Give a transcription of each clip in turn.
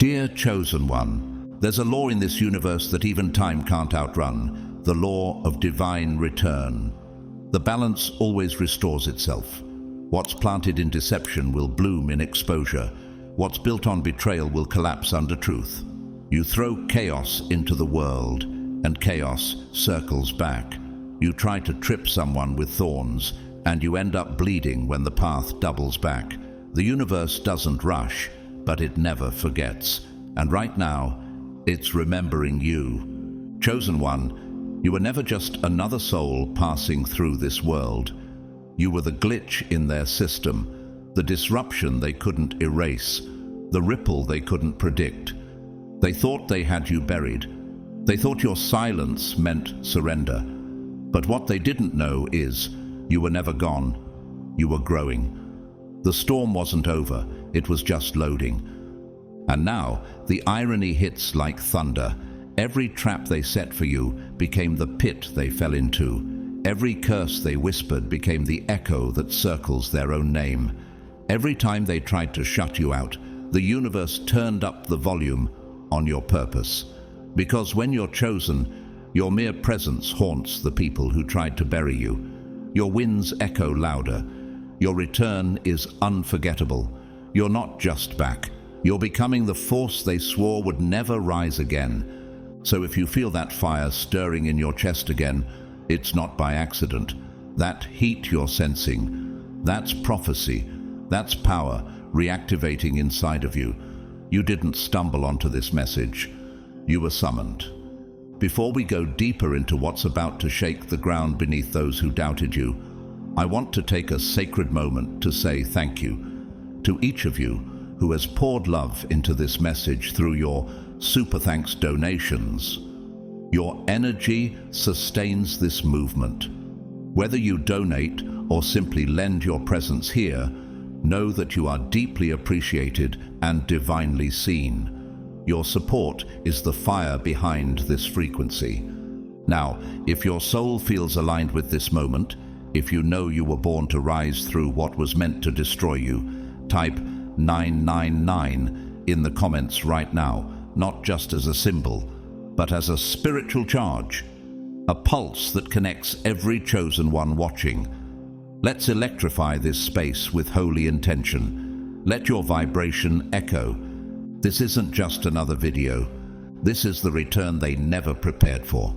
Dear Chosen One, there's a law in this universe that even time can't outrun, the law of divine return. The balance always restores itself. What's planted in deception will bloom in exposure. What's built on betrayal will collapse under truth. You throw chaos into the world, and chaos circles back. You try to trip someone with thorns, and you end up bleeding when the path doubles back. The universe doesn't rush, but it never forgets. And right now, it's remembering you. Chosen One, you were never just another soul passing through this world. You were the glitch in their system, the disruption they couldn't erase, the ripple they couldn't predict. They thought they had you buried. They thought your silence meant surrender. But what they didn't know is you were never gone. You were growing. The storm wasn't over, it was just loading. And now, the irony hits like thunder. Every trap they set for you became the pit they fell into. Every curse they whispered became the echo that circles their own name. Every time they tried to shut you out, the universe turned up the volume on your purpose. Because when you're chosen, your mere presence haunts the people who tried to bury you. Your wins echo louder. Your return is unforgettable. You're not just back. You're becoming the force they swore would never rise again. So if you feel that fire stirring in your chest again, it's not by accident. That heat you're sensing, that's prophecy. That's power reactivating inside of you. You didn't stumble onto this message. You were summoned. Before we go deeper into what's about to shake the ground beneath those who doubted you, I want to take a sacred moment to say thank you to each of you who has poured love into this message through your super thanks donations. Your energy sustains this movement. Whether you donate or simply lend your presence here, know that you are deeply appreciated and divinely seen. Your support is the fire behind this frequency. Now, if your soul feels aligned with this moment, if you know you were born to rise through what was meant to destroy you, type 999 in the comments right now, not just as a symbol, but as a spiritual charge, a pulse that connects every chosen one watching. Let's electrify this space with holy intention. Let your vibration echo. This isn't just another video. This is the return they never prepared for.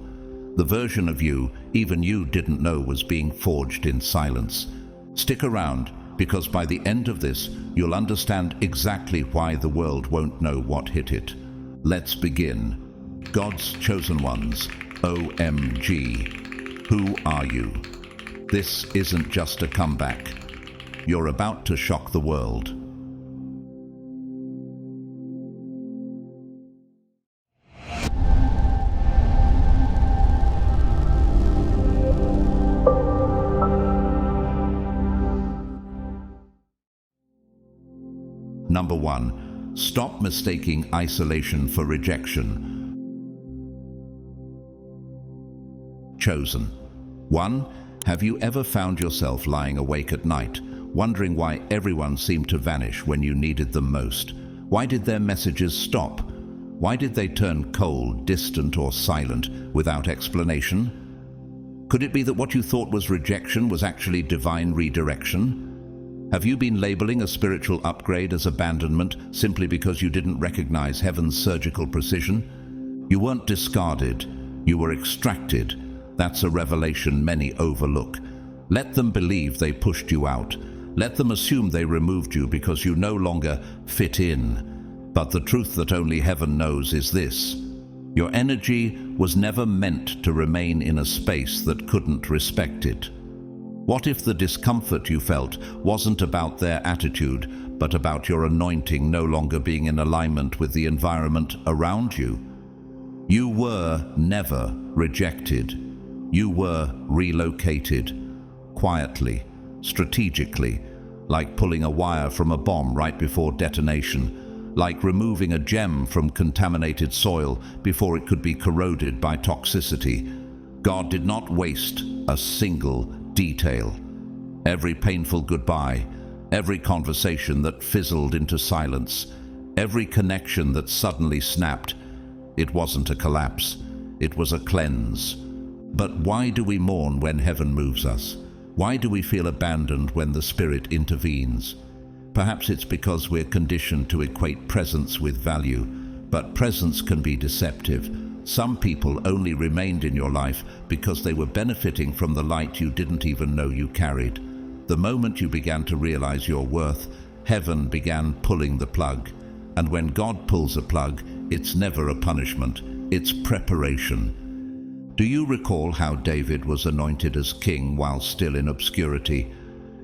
The version of you even you didn't know was being forged in silence. Stick around, because by the end of this, you'll understand exactly why the world won't know what hit it. Let's begin. God's chosen ones, OMG. Who are you? This isn't just a comeback. You're about to shock the world. Number 1, stop mistaking isolation for rejection. Chosen. 1. Have you ever found yourself lying awake at night, wondering why everyone seemed to vanish when you needed them most? Why did their messages stop? Why did they turn cold, distant, or silent without explanation? Could it be that what you thought was rejection was actually divine redirection? Have you been labeling a spiritual upgrade as abandonment simply because you didn't recognize heaven's surgical precision? You weren't discarded, you were extracted. That's a revelation many overlook. Let them believe they pushed you out. Let them assume they removed you because you no longer fit in. But the truth that only heaven knows is this: your energy was never meant to remain in a space that couldn't respect it. What if the discomfort you felt wasn't about their attitude, but about your anointing no longer being in alignment with the environment around you? You were never rejected. You were relocated, quietly, strategically, like pulling a wire from a bomb right before detonation, like removing a gem from contaminated soil before it could be corroded by toxicity. God did not waste a single detail. Every painful goodbye, every conversation that fizzled into silence, Every connection that suddenly snapped, it wasn't a collapse, it was a cleanse. But why do we mourn when heaven moves us? Why do we feel abandoned when the Spirit intervenes? Perhaps it's because we're conditioned to equate presence with value, but presence can be deceptive. Some people only remained in your life because they were benefiting from the light you didn't even know you carried. The moment you began to realize your worth, heaven began pulling the plug. And when God pulls a plug, it's never a punishment, it's preparation. Do you recall how David was anointed as king while still in obscurity?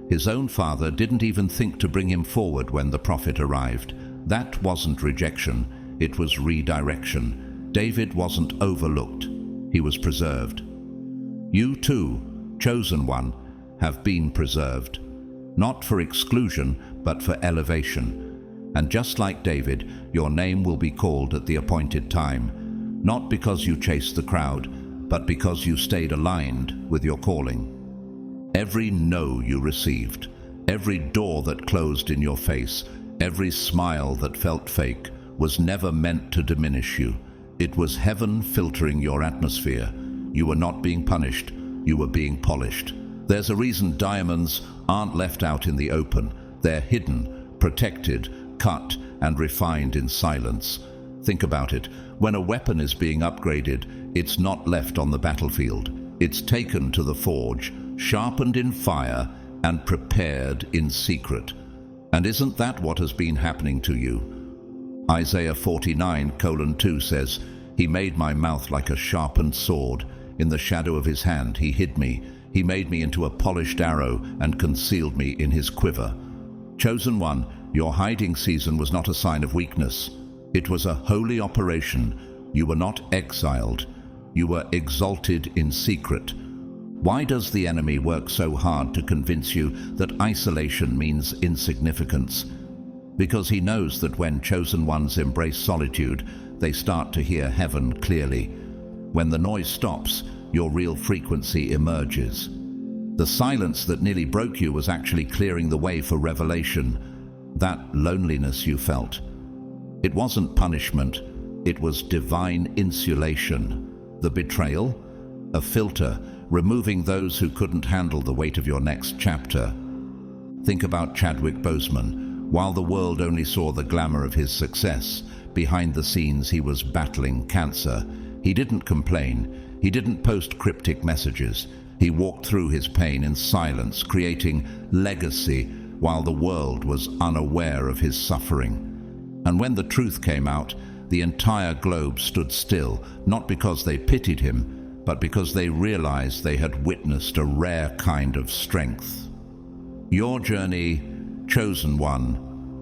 His own father didn't even think to bring him forward when the prophet arrived. That wasn't rejection, it was redirection. David wasn't overlooked, he was preserved. You too, chosen one, have been preserved. Not for exclusion, but for elevation. And just like David, your name will be called at the appointed time, not because you chased the crowd, but because you stayed aligned with your calling. Every no you received, every door that closed in your face, every smile that felt fake, was never meant to diminish you. It was heaven filtering your atmosphere. You were not being punished, you were being polished. There's a reason diamonds aren't left out in the open. They're hidden, protected, cut, and refined in silence. Think about it. When a weapon is being upgraded, it's not left on the battlefield. It's taken to the forge, sharpened in fire, and prepared in secret. And isn't that what has been happening to you? Isaiah 49:2 says, "He made my mouth like a sharpened sword. In the shadow of his hand he hid me. He made me into a polished arrow and concealed me in his quiver." Chosen one, your hiding season was not a sign of weakness. It was a holy operation. You were not exiled. You were exalted in secret. Why does the enemy work so hard to convince you that isolation means insignificance? Because he knows that when chosen ones embrace solitude, they start to hear heaven clearly. When the noise stops, your real frequency emerges. The silence that nearly broke you was actually clearing the way for revelation. That loneliness you felt, it wasn't punishment, it was divine insulation. The betrayal, a filter, removing those who couldn't handle the weight of your next chapter. Think about Chadwick Boseman. While the world only saw the glamour of his success, behind the scenes he was battling cancer. He didn't complain. He didn't post cryptic messages. He walked through his pain in silence, creating legacy while the world was unaware of his suffering. And when the truth came out, the entire globe stood still, not because they pitied him, but because they realized they had witnessed a rare kind of strength. Your journey, chosen one,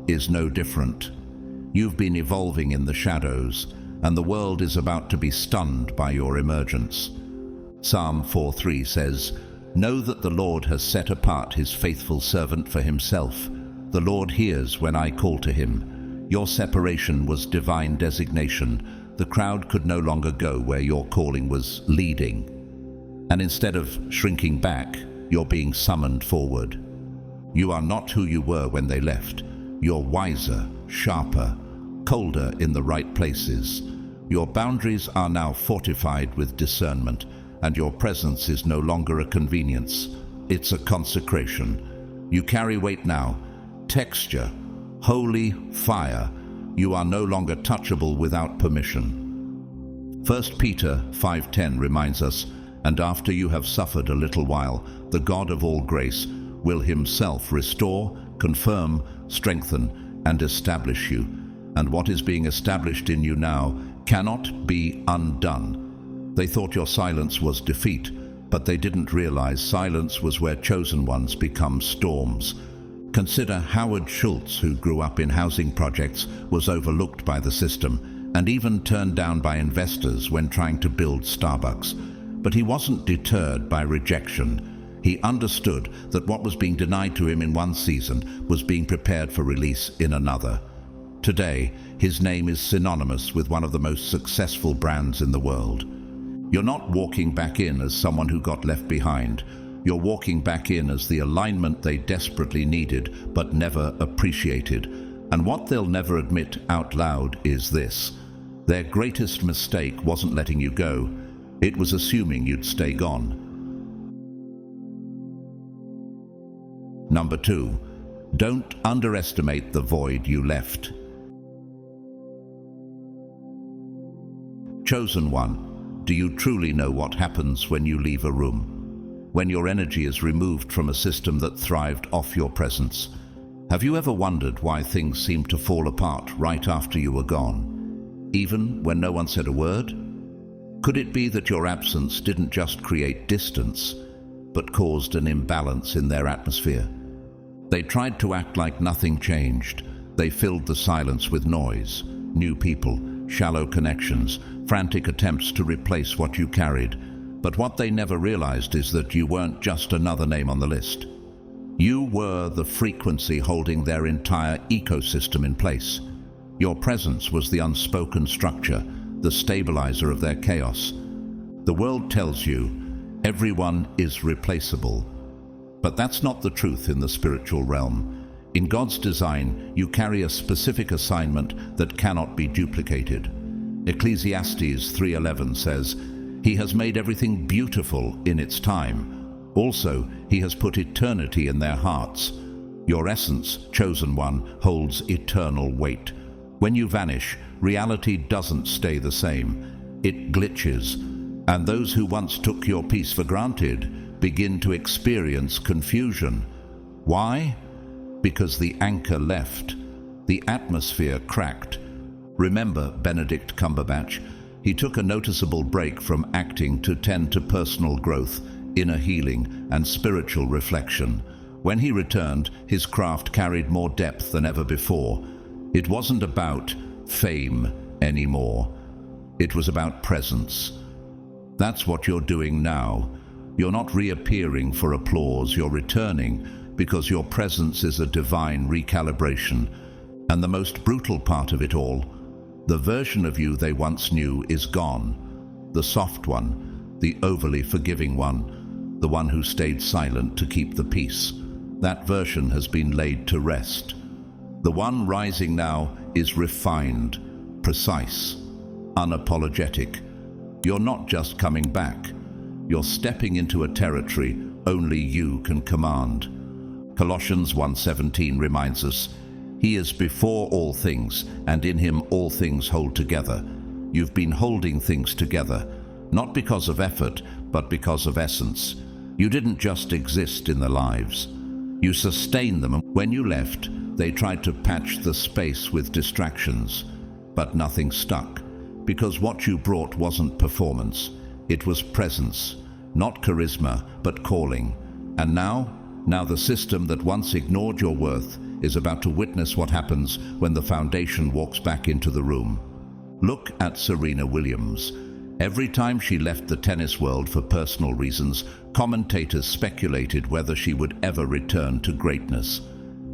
is no different. You've been evolving in the shadows, and the world is about to be stunned by your emergence. Psalm 4:3 says, "Know that the Lord has set apart his faithful servant for himself. The Lord hears when I call to him." Your separation was divine designation. The crowd could no longer go where your calling was leading. And instead of shrinking back, you're being summoned forward. You are not who you were when they left. You're wiser, sharper, colder in the right places. Your boundaries are now fortified with discernment, and your presence is no longer a convenience. It's a consecration. You carry weight now, texture, holy fire. You are no longer touchable without permission. 1 Peter 5:10 reminds us, "And after you have suffered a little while, the God of all grace will himself restore, confirm, strengthen, and establish you. And what is being established in you now cannot be undone." They thought your silence was defeat, but they didn't realize silence was where chosen ones become storms. Consider Howard Schultz, who grew up in housing projects, was overlooked by the system, and even turned down by investors when trying to build Starbucks. But he wasn't deterred by rejection. He understood that what was being denied to him in one season was being prepared for release in another. Today, his name is synonymous with one of the most successful brands in the world. You're not walking back in as someone who got left behind. You're walking back in as the alignment they desperately needed but never appreciated. And what they'll never admit out loud is this: their greatest mistake wasn't letting you go, it was assuming you'd stay gone. Number 2, don't underestimate the void you left. Chosen one, do you truly know what happens when you leave a room? When your energy is removed from a system that thrived off your presence? Have you ever wondered why things seem to fall apart right after you were gone, even when no one said a word? Could it be that your absence didn't just create distance, but caused an imbalance in their atmosphere? They tried to act like nothing changed. They filled the silence with noise, new people, shallow connections, frantic attempts to replace what you carried. But what they never realized is that you weren't just another name on the list. You were the frequency holding their entire ecosystem in place. Your presence was the unspoken structure, the stabilizer of their chaos. The world tells you everyone is replaceable. But that's not the truth in the spiritual realm. In God's design, you carry a specific assignment that cannot be duplicated. Ecclesiastes 3:11 says, "He has made everything beautiful in its time. Also, He has put eternity in their hearts." Your essence, chosen one, holds eternal weight. When you vanish, reality doesn't stay the same. It glitches, and those who once took your peace for granted begin to experience confusion. Why? Because the anchor left. The atmosphere cracked. Remember Benedict Cumberbatch? He took a noticeable break from acting to tend to personal growth, inner healing, and spiritual reflection. When he returned, his craft carried more depth than ever before. It wasn't about fame anymore. It was about presence. That's what you're doing now. You're not reappearing for applause, you're returning because your presence is a divine recalibration. And the most brutal part of it all, the version of you they once knew is gone. The soft one, the overly forgiving one, the one who stayed silent to keep the peace. That version has been laid to rest. The one rising now is refined, precise, unapologetic. You're not just coming back. You're stepping into a territory only you can command. Colossians 1:17 reminds us, "He is before all things, and in Him all things hold together." You've been holding things together, not because of effort, but because of essence. You didn't just exist in their lives. You sustained them, and when you left, they tried to patch the space with distractions. But nothing stuck, because what you brought wasn't performance. It was presence, not charisma, but calling. And now the system that once ignored your worth is about to witness what happens when the foundation walks back into the room. Look at Serena Williams. Every time she left the tennis world for personal reasons, commentators speculated whether she would ever return to greatness.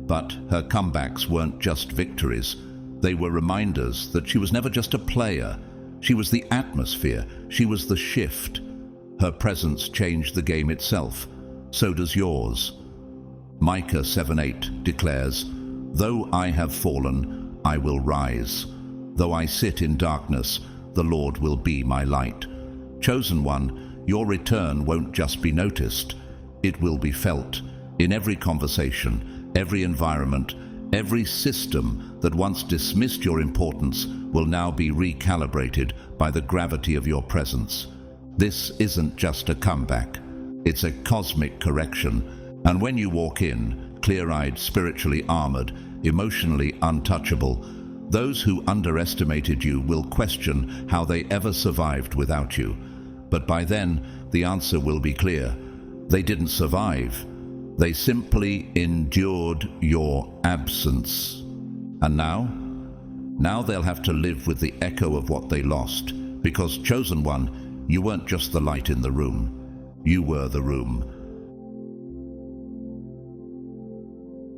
But her comebacks weren't just victories. They were reminders that she was never just a player. She was the atmosphere. She was the shift. Her presence changed the game itself. So does yours. Micah 7:8 declares, "Though I have fallen, I will rise. Though I sit in darkness, the Lord will be my light." Chosen one, your return won't just be noticed. It will be felt in every conversation, every environment. Every system that once dismissed your importance will now be recalibrated by the gravity of your presence. This isn't just a comeback. It's a cosmic correction. And when you walk in, clear-eyed, spiritually armored, emotionally untouchable, those who underestimated you will question how they ever survived without you. But by then, the answer will be clear. They didn't survive. They simply endured your absence. And now they'll have to live with the echo of what they lost. Because, chosen one, you weren't just the light in the room. You were the room.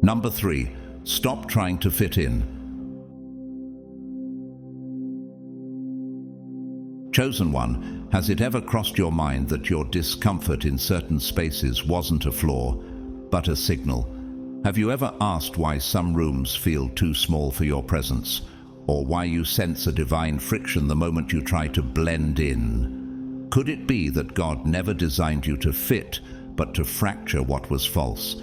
Number 3, stop trying to fit in. Chosen one, has it ever crossed your mind that your discomfort in certain spaces wasn't a flaw, but a signal? Have you ever asked why some rooms feel too small for your presence, or why you sense a divine friction the moment you try to blend in? Could it be that God never designed you to fit, but to fracture what was false?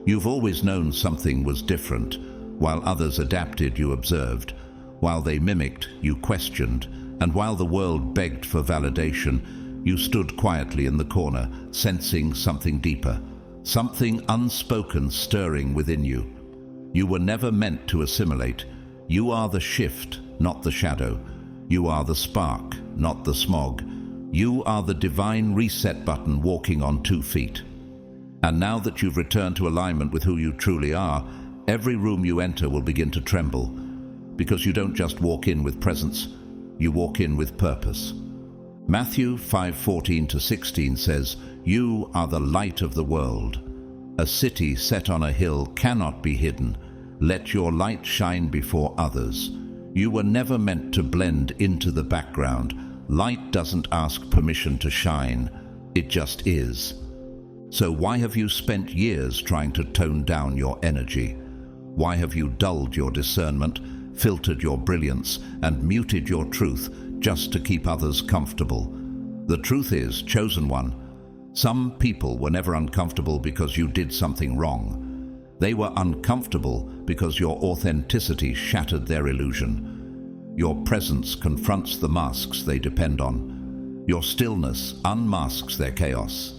You've always known something was different. While others adapted, you observed. While they mimicked, you questioned. And while the world begged for validation, you stood quietly in the corner, sensing something deeper, something unspoken stirring within you. You were never meant to assimilate. You are the shift, not the shadow. You are the spark, not the smog. You are the divine reset button walking on 2 feet. And now that you've returned to alignment with who you truly are, every room you enter will begin to tremble, because you don't just walk in with presence, you walk in with purpose. Matthew 5:14-16 says, "You are the light of the world. A city set on a hill cannot be hidden. Let your light shine before others." You were never meant to blend into the background. Light doesn't ask permission to shine, it just is. So why have you spent years trying to tone down your energy? Why have you dulled your discernment, filtered your brilliance, and muted your truth just to keep others comfortable? The truth is, chosen one, some people were never uncomfortable because you did something wrong. They were uncomfortable because your authenticity shattered their illusion. Your presence confronts the masks they depend on. Your stillness unmasks their chaos.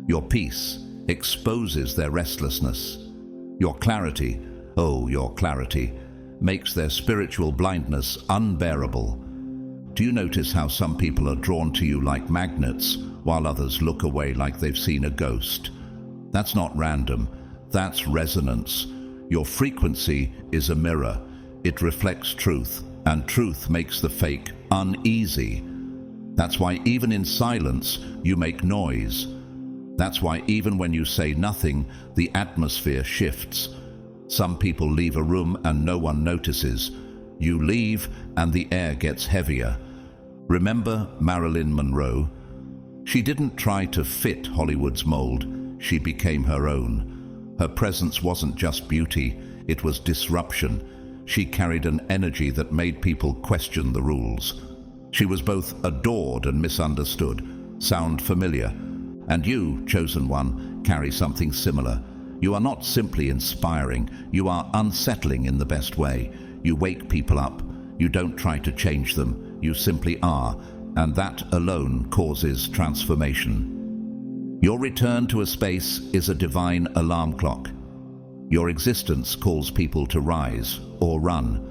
Your peace exposes their restlessness. Your clarity, oh, your clarity, makes their spiritual blindness unbearable. Do you notice how some people are drawn to you like magnets, while others look away like they've seen a ghost? That's not random, that's resonance. Your frequency is a mirror. It reflects truth, and truth makes the fake uneasy. That's why even in silence, you make noise. That's why even when you say nothing, the atmosphere shifts. Some people leave a room and no one notices. You leave and the air gets heavier. Remember Marilyn Monroe? She didn't try to fit Hollywood's mold. She became her own. Her presence wasn't just beauty, it was disruption. She carried an energy that made people question the rules. She was both adored and misunderstood. Sound familiar? And you, chosen one, carry something similar. You are not simply inspiring, you are unsettling in the best way. You wake people up. You don't try to change them, you simply are, and that alone causes transformation. Your return to a space is a divine alarm clock. Your existence calls people to rise or run.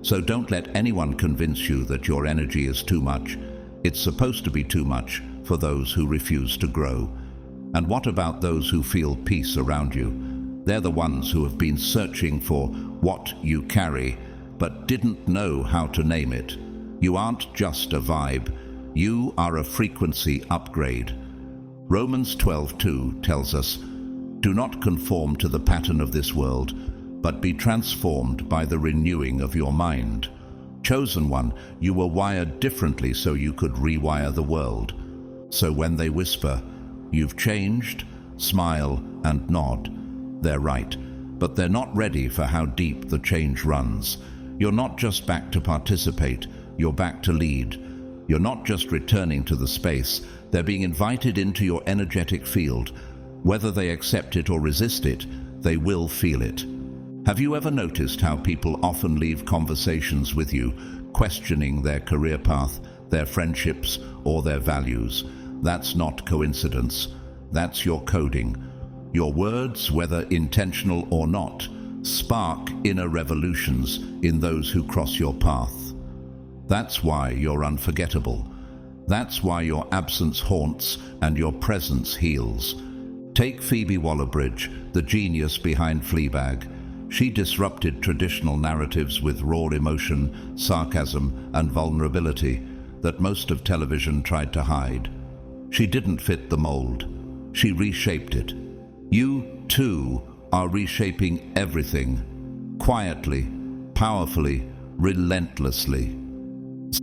So don't let anyone convince you that your energy is too much. It's supposed to be too much for those who refuse to grow. And what about those who feel peace around you? They're the ones who have been searching for what you carry, but didn't know how to name it. You aren't just a vibe, you are a frequency upgrade. Romans 12:2 tells us, "Do not conform to the pattern of this world, but be transformed by the renewing of your mind." Chosen one, you were wired differently so you could rewire the world. So when they whisper, "You've changed," smile and nod. They're right, but they're not ready for how deep the change runs. You're not just back to participate, you're back to lead. You're not just returning to the space, they're being invited into your energetic field. Whether they accept it or resist it, they will feel it. Have you ever noticed how people often leave conversations with you, questioning their career path, their friendships, or their values? That's not coincidence. That's your coding. Your words, whether intentional or not, spark inner revolutions in those who cross your path. That's why you're unforgettable. That's why your absence haunts and your presence heals. Take Phoebe Waller-Bridge, the genius behind Fleabag. She disrupted traditional narratives with raw emotion, sarcasm, and vulnerability that most of television tried to hide. She didn't fit the mold. She reshaped it. You, too, are reshaping everything. Quietly, powerfully, relentlessly.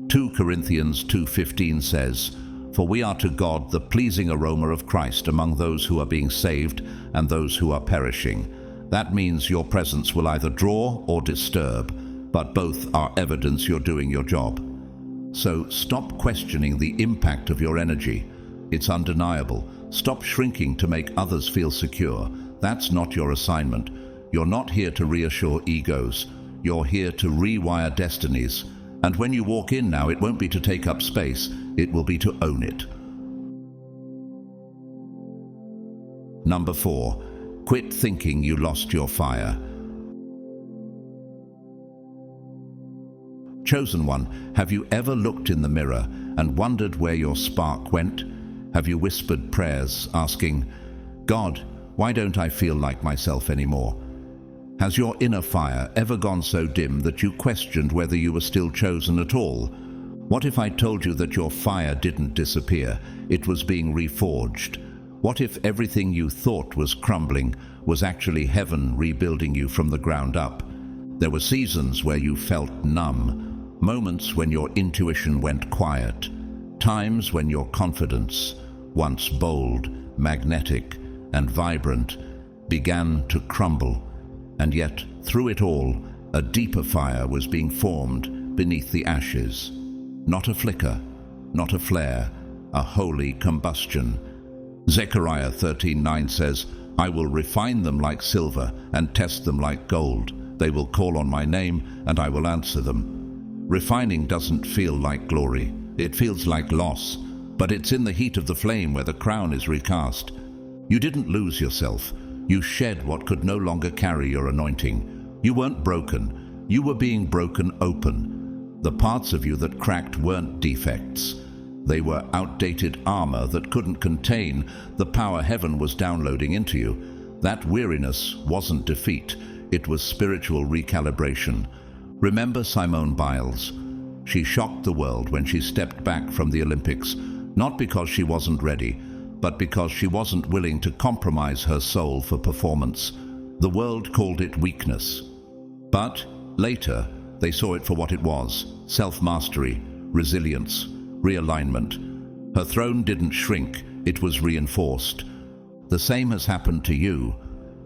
2 Corinthians 2:15 says, "For we are to God the pleasing aroma of Christ among those who are being saved and those who are perishing." That means your presence will either draw or disturb, but both are evidence you're doing your job. So stop questioning the impact of your energy. It's undeniable. Stop shrinking to make others feel secure. That's not your assignment. You're not here to reassure egos. You're here to rewire destinies. And when you walk in now, it won't be to take up space. It will be to own it. Number 4. Quit thinking you lost your fire. Chosen one, have you ever looked in the mirror and wondered where your spark went? Have you whispered prayers asking, God, why don't I feel like myself anymore? Has your inner fire ever gone so dim that you questioned whether you were still chosen at all? What if I told you that your fire didn't disappear? It was being reforged. What if everything you thought was crumbling was actually heaven rebuilding you from the ground up? There were seasons where you felt numb, moments when your intuition went quiet, times when your confidence, once bold, magnetic, and vibrant, began to crumble. And yet, through it all, a deeper fire was being formed beneath the ashes. Not a flicker, not a flare, a holy combustion. Zechariah 13:9 says, I will refine them like silver and test them like gold. They will call on my name and I will answer them. Refining doesn't feel like glory. It feels like loss, but it's in the heat of the flame where the crown is recast. You didn't lose yourself. You shed what could no longer carry your anointing. You weren't broken. You were being broken open. The parts of you that cracked weren't defects. They were outdated armor that couldn't contain the power heaven was downloading into you. That weariness wasn't defeat. It was spiritual recalibration. Remember Simone Biles? She shocked the world when she stepped back from the Olympics, not because she wasn't ready, but because she wasn't willing to compromise her soul for performance. The world called it weakness. But later, they saw it for what it was: self-mastery, resilience, realignment. Her throne didn't shrink, it was reinforced. The same has happened to you.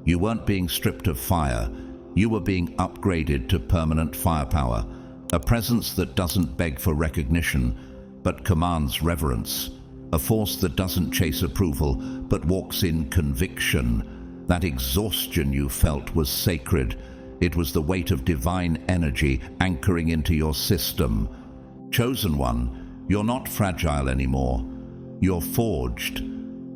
You weren't being stripped of fire. You were being upgraded to permanent firepower, a presence that doesn't beg for recognition, but commands reverence, a force that doesn't chase approval, but walks in conviction. That exhaustion you felt was sacred. It was the weight of divine energy anchoring into your system. Chosen one, you're not fragile anymore. You're forged.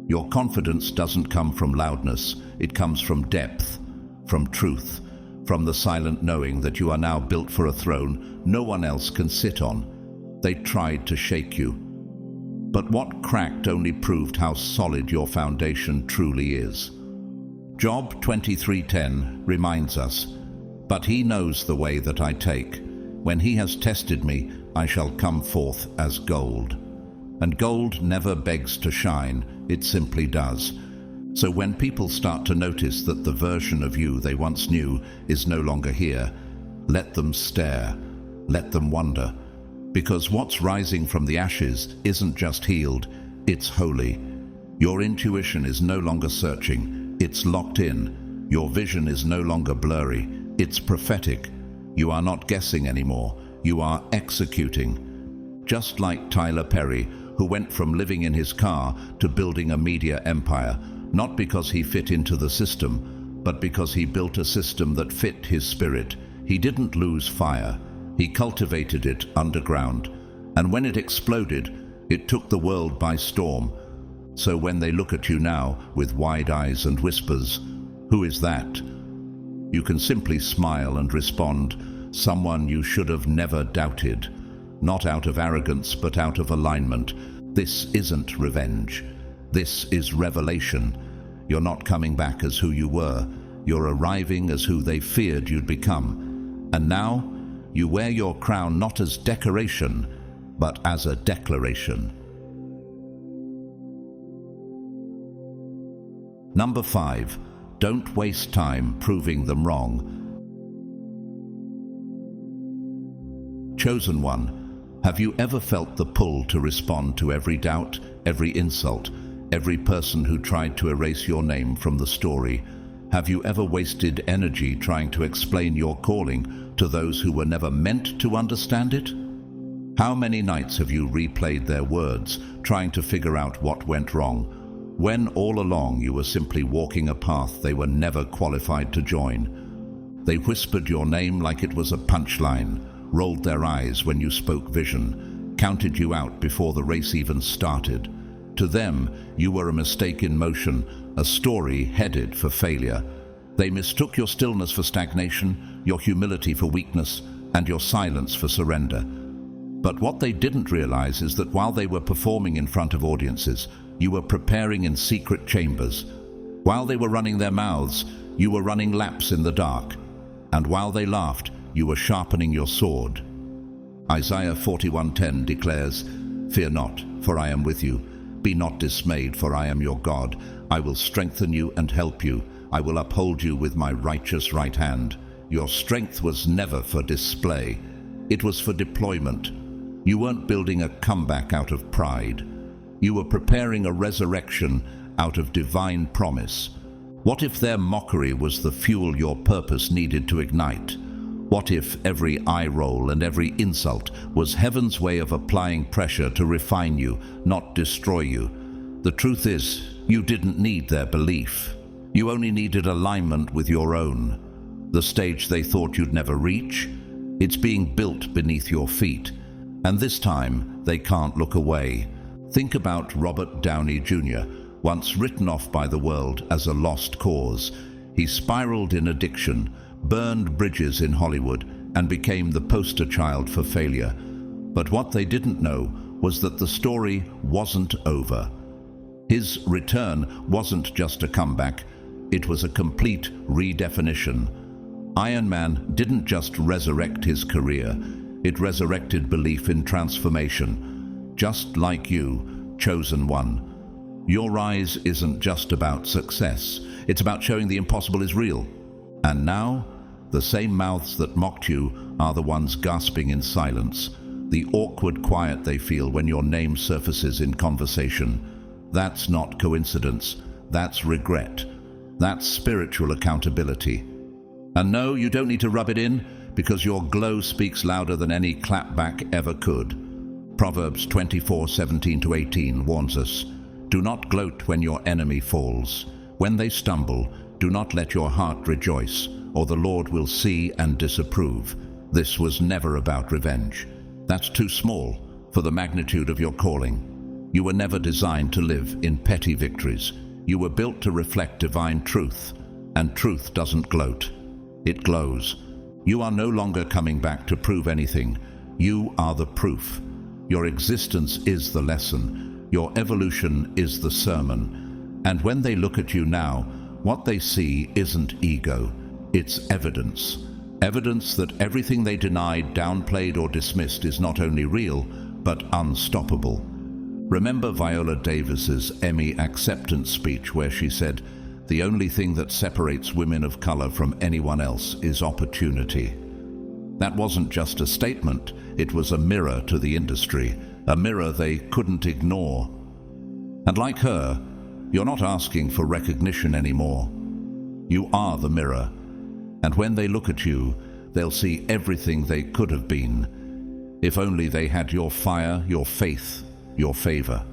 Your confidence doesn't come from loudness. It comes from depth, from truth, from the silent knowing that you are now built for a throne no one else can sit on. They tried to shake you, but what cracked only proved how solid your foundation truly is. Job 23:10 reminds us, but he knows the way that I take. When he has tested me, I shall come forth as gold. And gold never begs to shine, it simply does. So when people start to notice that the version of you they once knew is no longer here, let them stare, let them wonder. Because what's rising from the ashes isn't just healed, it's holy. Your intuition is no longer searching, it's locked in. Your vision is no longer blurry, it's prophetic. You are not guessing anymore, you are executing. Just like Tyler Perry, who went from living in his car to building a media empire, not because he fit into the system, but because he built a system that fit his spirit. He didn't lose fire. He cultivated it underground. And when it exploded, it took the world by storm. So when they look at you now with wide eyes and whispers, "Who is that?" you can simply smile and respond, "Someone you should have never doubted." Not out of arrogance, but out of alignment. This isn't revenge. This is revelation. You're not coming back as who you were. You're arriving as who they feared you'd become. And now, you wear your crown not as decoration, but as a declaration. Number 5. Don't waste time proving them wrong. Chosen one, have you ever felt the pull to respond to every doubt, every insult, every person who tried to erase your name from the story? Have you ever wasted energy trying to explain your calling to those who were never meant to understand it? How many nights have you replayed their words, trying to figure out what went wrong, when all along you were simply walking a path they were never qualified to join? They whispered your name like it was a punchline, rolled their eyes when you spoke vision, counted you out before the race even started. To them, you were a mistake in motion, a story headed for failure. They mistook your stillness for stagnation, your humility for weakness, and your silence for surrender. But what they didn't realize is that while they were performing in front of audiences, you were preparing in secret chambers. While they were running their mouths, you were running laps in the dark. And while they laughed, you were sharpening your sword. Isaiah 41:10 declares, "Fear not, for I am with you. Be not dismayed, for I am your God. I will strengthen you and help you. I will uphold you with my righteous right hand." Your strength was never for display. It was for deployment. You weren't building a comeback out of pride. You were preparing a resurrection out of divine promise. What if their mockery was the fuel your purpose needed to ignite? What if every eye roll and every insult was heaven's way of applying pressure to refine you, not destroy you? The truth is, you didn't need their belief. You only needed alignment with your own. The stage they thought you'd never reach, it's being built beneath your feet. And this time, they can't look away. Think about Robert Downey Jr., once written off by the world as a lost cause. He spiraled in addiction, burned bridges in Hollywood, and became the poster child for failure. But what they didn't know was that the story wasn't over. His return wasn't just a comeback, it was a complete redefinition. Iron Man didn't just resurrect his career, it resurrected belief in transformation. Just like you, chosen one. Your rise isn't just about success, it's about showing the impossible is real. And now, the same mouths that mocked you are the ones gasping in silence, the awkward quiet they feel when your name surfaces in conversation. That's not coincidence, that's regret. That's spiritual accountability. And no, you don't need to rub it in, because your glow speaks louder than any clapback ever could. Proverbs 24:17-18 warns us, "Do not gloat when your enemy falls. When they stumble, do not let your heart rejoice, or the Lord will see and disapprove." This was never about revenge. That's too small for the magnitude of your calling. You were never designed to live in petty victories. You were built to reflect divine truth, and truth doesn't gloat. It glows. You are no longer coming back to prove anything. You are the proof. Your existence is the lesson. Your evolution is the sermon. And when they look at you now, what they see isn't ego. It's evidence. Evidence that everything they denied, downplayed, or dismissed is not only real, but unstoppable. Remember Viola Davis's Emmy acceptance speech where she said, "The only thing that separates women of color from anyone else is opportunity." That wasn't just a statement, it was a mirror to the industry, a mirror they couldn't ignore. And like her, you're not asking for recognition anymore. You are the mirror. And when they look at you, they'll see everything they could have been, if only they had your fire, your faith, your favor.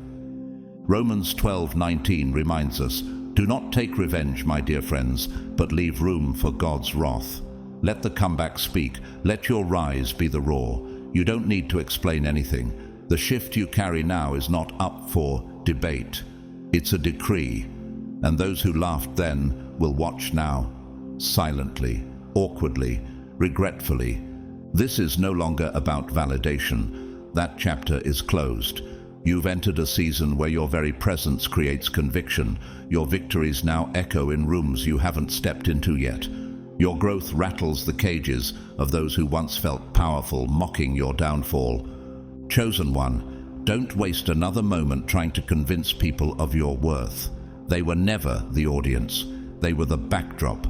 Romans 12:19 reminds us, "Do not take revenge, my dear friends, but leave room for God's wrath. Let the comeback speak. Let your rise be the roar. You don't need to explain anything. The shift you carry now is not up for debate. It's a decree. And those who laughed then will watch now, silently, awkwardly, regretfully. This is no longer about validation. That chapter is closed. You've entered a season where your very presence creates conviction. Your victories now echo in rooms you haven't stepped into yet. Your growth rattles the cages of those who once felt powerful, mocking your downfall. Chosen one, don't waste another moment trying to convince people of your worth. They were never the audience. They were the backdrop.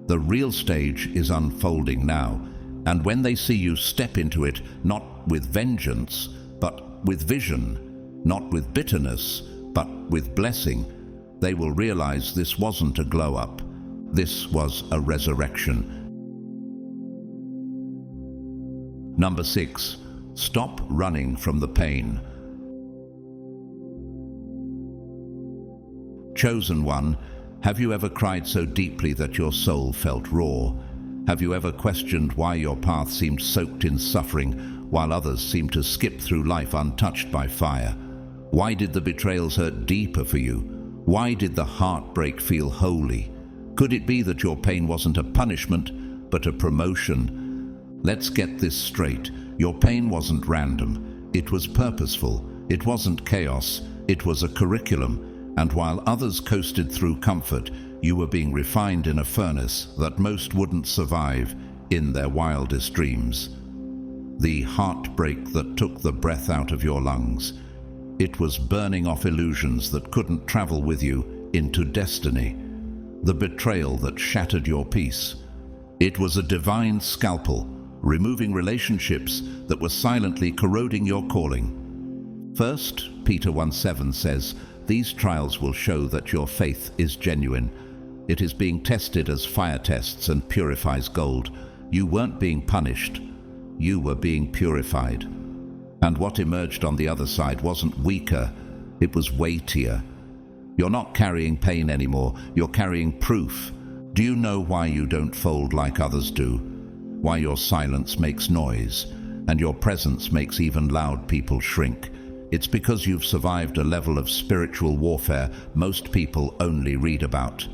The real stage is unfolding now, and when they see you step into it, not with vengeance, but with vision, not with bitterness, but with blessing, they will realize this wasn't a glow-up. This was a resurrection. Number 6. Stop running from the pain. Chosen one, have you ever cried so deeply that your soul felt raw? Have you ever questioned why your path seemed soaked in suffering while others seemed to skip through life untouched by fire? Why did the betrayals hurt deeper for you? Why did the heartbreak feel holy? Could it be that your pain wasn't a punishment, but a promotion? Let's get this straight. Your pain wasn't random. It was purposeful. It wasn't chaos. It was a curriculum. And while others coasted through comfort, you were being refined in a furnace that most wouldn't survive in their wildest dreams. The heartbreak that took the breath out of your lungs. It was burning off illusions that couldn't travel with you into destiny. The betrayal that shattered your peace. It was a divine scalpel, removing relationships that were silently corroding your calling. 1 Peter 1:7 says, "These trials will show that your faith is genuine. It is being tested as fire tests and purifies gold. You weren't being punished. You were being purified." And what emerged on the other side wasn't weaker, it was weightier. You're not carrying pain anymore, you're carrying proof. Do you know why you don't fold like others do? Why your silence makes noise, and your presence makes even loud people shrink? It's because you've survived a level of spiritual warfare most people only read about.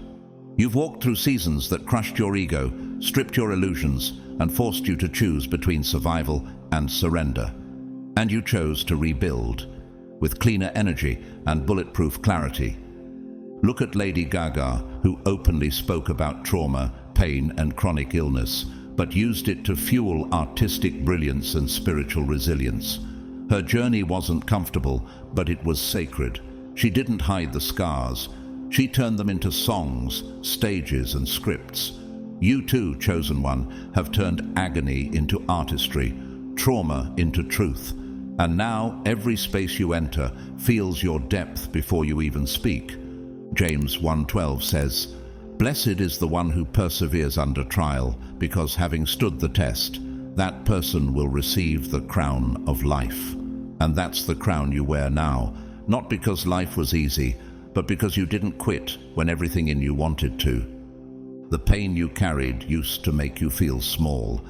You've walked through seasons that crushed your ego, stripped your illusions, and forced you to choose between survival and surrender. And you chose to rebuild, with cleaner energy and bulletproof clarity. Look at Lady Gaga, who openly spoke about trauma, pain, and chronic illness, but used it to fuel artistic brilliance and spiritual resilience. Her journey wasn't comfortable, but it was sacred. She didn't hide the scars. She turned them into songs, stages, and scripts. You too, chosen one, have turned agony into artistry, trauma into truth. And now every space you enter feels your depth before you even speak. James 1:12 says, "Blessed is the one who perseveres under trial, because having stood the test, that person will receive the crown of life." And that's the crown you wear now, not because life was easy, but because you didn't quit when everything in you wanted to. The pain you carried used to make you feel small.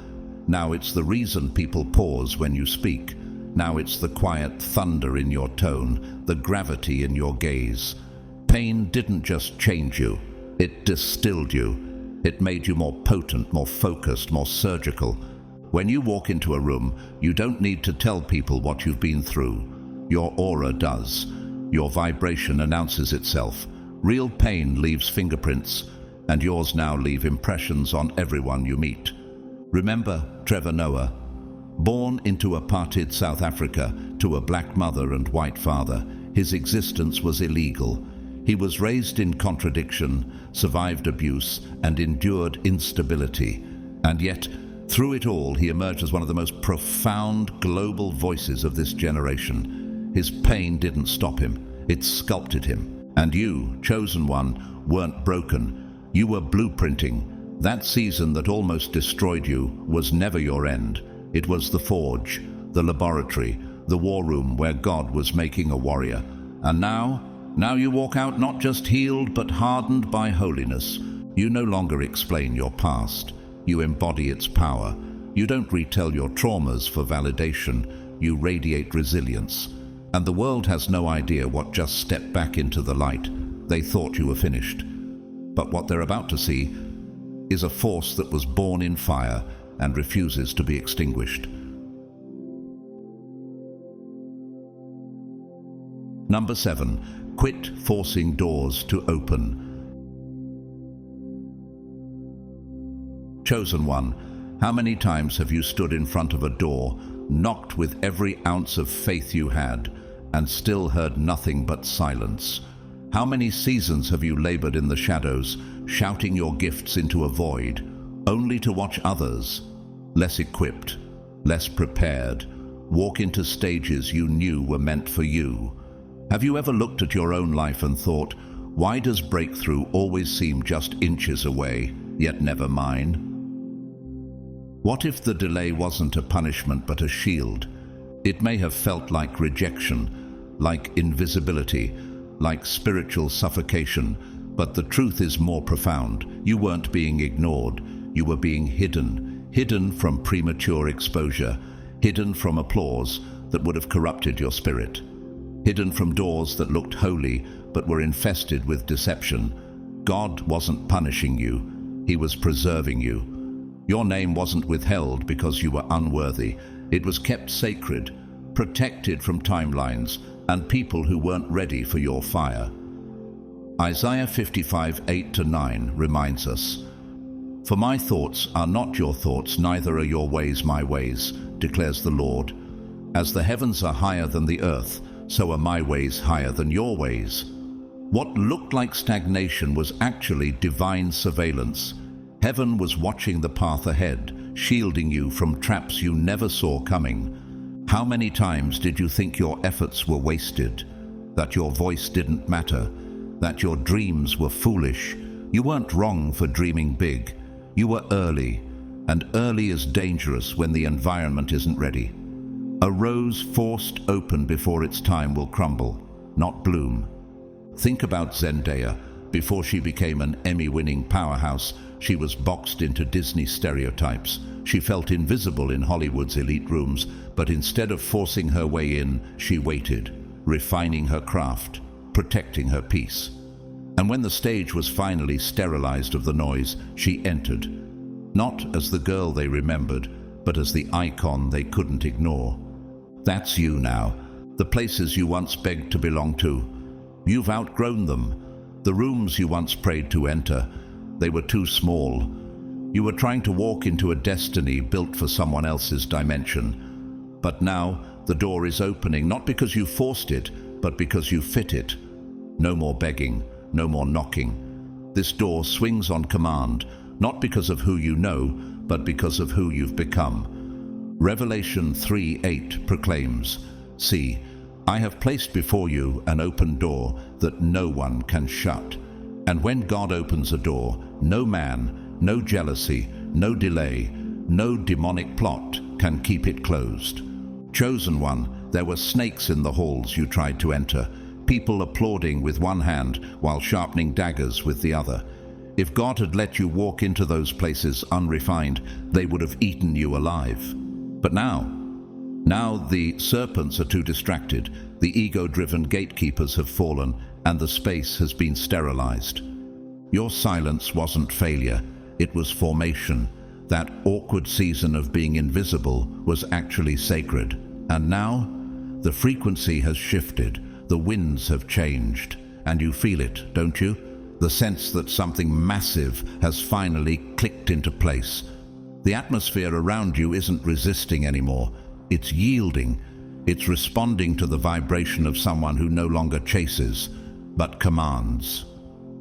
Now it's the reason people pause when you speak. Now it's the quiet thunder in your tone, the gravity in your gaze. Pain didn't just change you, it distilled you. It made you more potent, more focused, more surgical. When you walk into a room, you don't need to tell people what you've been through. Your aura does. Your vibration announces itself. Real pain leaves fingerprints, and yours now leave impressions on everyone you meet. Remember Trevor Noah? Born into apartheid South Africa to a black mother and white father, his existence was illegal. He was raised in contradiction, survived abuse, and endured instability. And yet, through it all, he emerged as one of the most profound global voices of this generation. His pain didn't stop him, it sculpted him. And you, chosen one, weren't broken. You were blueprinting. That season that almost destroyed you was never your end. It was the forge, the laboratory, the war room where God was making a warrior. And now you walk out not just healed but hardened by holiness. You no longer explain your past. You embody its power. You don't retell your traumas for validation. You radiate resilience. And the world has no idea what just stepped back into the light. They thought you were finished. But what they're about to see is a force that was born in fire and refuses to be extinguished. Number 7. Quit forcing doors to open. Chosen one, how many times have you stood in front of a door, knocked with every ounce of faith you had, and still heard nothing but silence? How many seasons have you labored in the shadows, shouting your gifts into a void, only to watch others, less equipped, less prepared, walk into stages you knew were meant for you? Have you ever looked at your own life and thought, Why does breakthrough always seem just inches away, yet never mine? What if the delay wasn't a punishment but a shield? It may have felt like rejection, like invisibility, like spiritual suffocation, but the truth is more profound. You weren't being ignored. You were being hidden from premature exposure, hidden from applause that would have corrupted your spirit, hidden from doors that looked holy but were infested with deception. God wasn't punishing you. He was preserving you. Your name wasn't withheld because you were unworthy. It was kept sacred, protected from timelines and people who weren't ready for your fire. Isaiah 55:8-9 reminds us, "For my thoughts are not your thoughts, neither are your ways my ways, declares the Lord. As the heavens are higher than the earth, so are my ways higher than your ways." What looked like stagnation was actually divine surveillance. Heaven was watching the path ahead, shielding you from traps you never saw coming. How many times did you think your efforts were wasted, that your voice didn't matter, that your dreams were foolish? You weren't wrong for dreaming big. You were early, and early is dangerous when the environment isn't ready. A rose forced open before its time will crumble, not bloom. Think about Zendaya. Before she became an Emmy-winning powerhouse, she was boxed into Disney stereotypes. She felt invisible in Hollywood's elite rooms, but instead of forcing her way in, she waited, refining her craft, protecting her peace. And when the stage was finally sterilized of the noise, she entered, not as the girl they remembered, but as the icon they couldn't ignore. That's you now, the places you once begged to belong to. You've outgrown them. The rooms you once prayed to enter, they were too small. You were trying to walk into a destiny built for someone else's dimension. But now the door is opening, not because you forced it, but because you fit it. No more begging, no more knocking. This door swings on command, not because of who you know, but because of who you've become. Revelation 3:8 proclaims, "See, I have placed before you an open door that no one can shut." And when God opens a door, no man, no jealousy, no delay, no demonic plot can keep it closed. Chosen one, there were snakes in the halls you tried to enter, people applauding with one hand while sharpening daggers with the other. If God had let you walk into those places unrefined, they would have eaten you alive. But now the serpents are too distracted, the ego-driven gatekeepers have fallen, and the space has been sterilized. Your silence wasn't failure, it was formation. That awkward season of being invisible was actually sacred. And now, the frequency has shifted, the winds have changed, and you feel it, don't you? The sense that something massive has finally clicked into place. The atmosphere around you isn't resisting anymore. It's yielding. It's responding to the vibration of someone who no longer chases, but commands.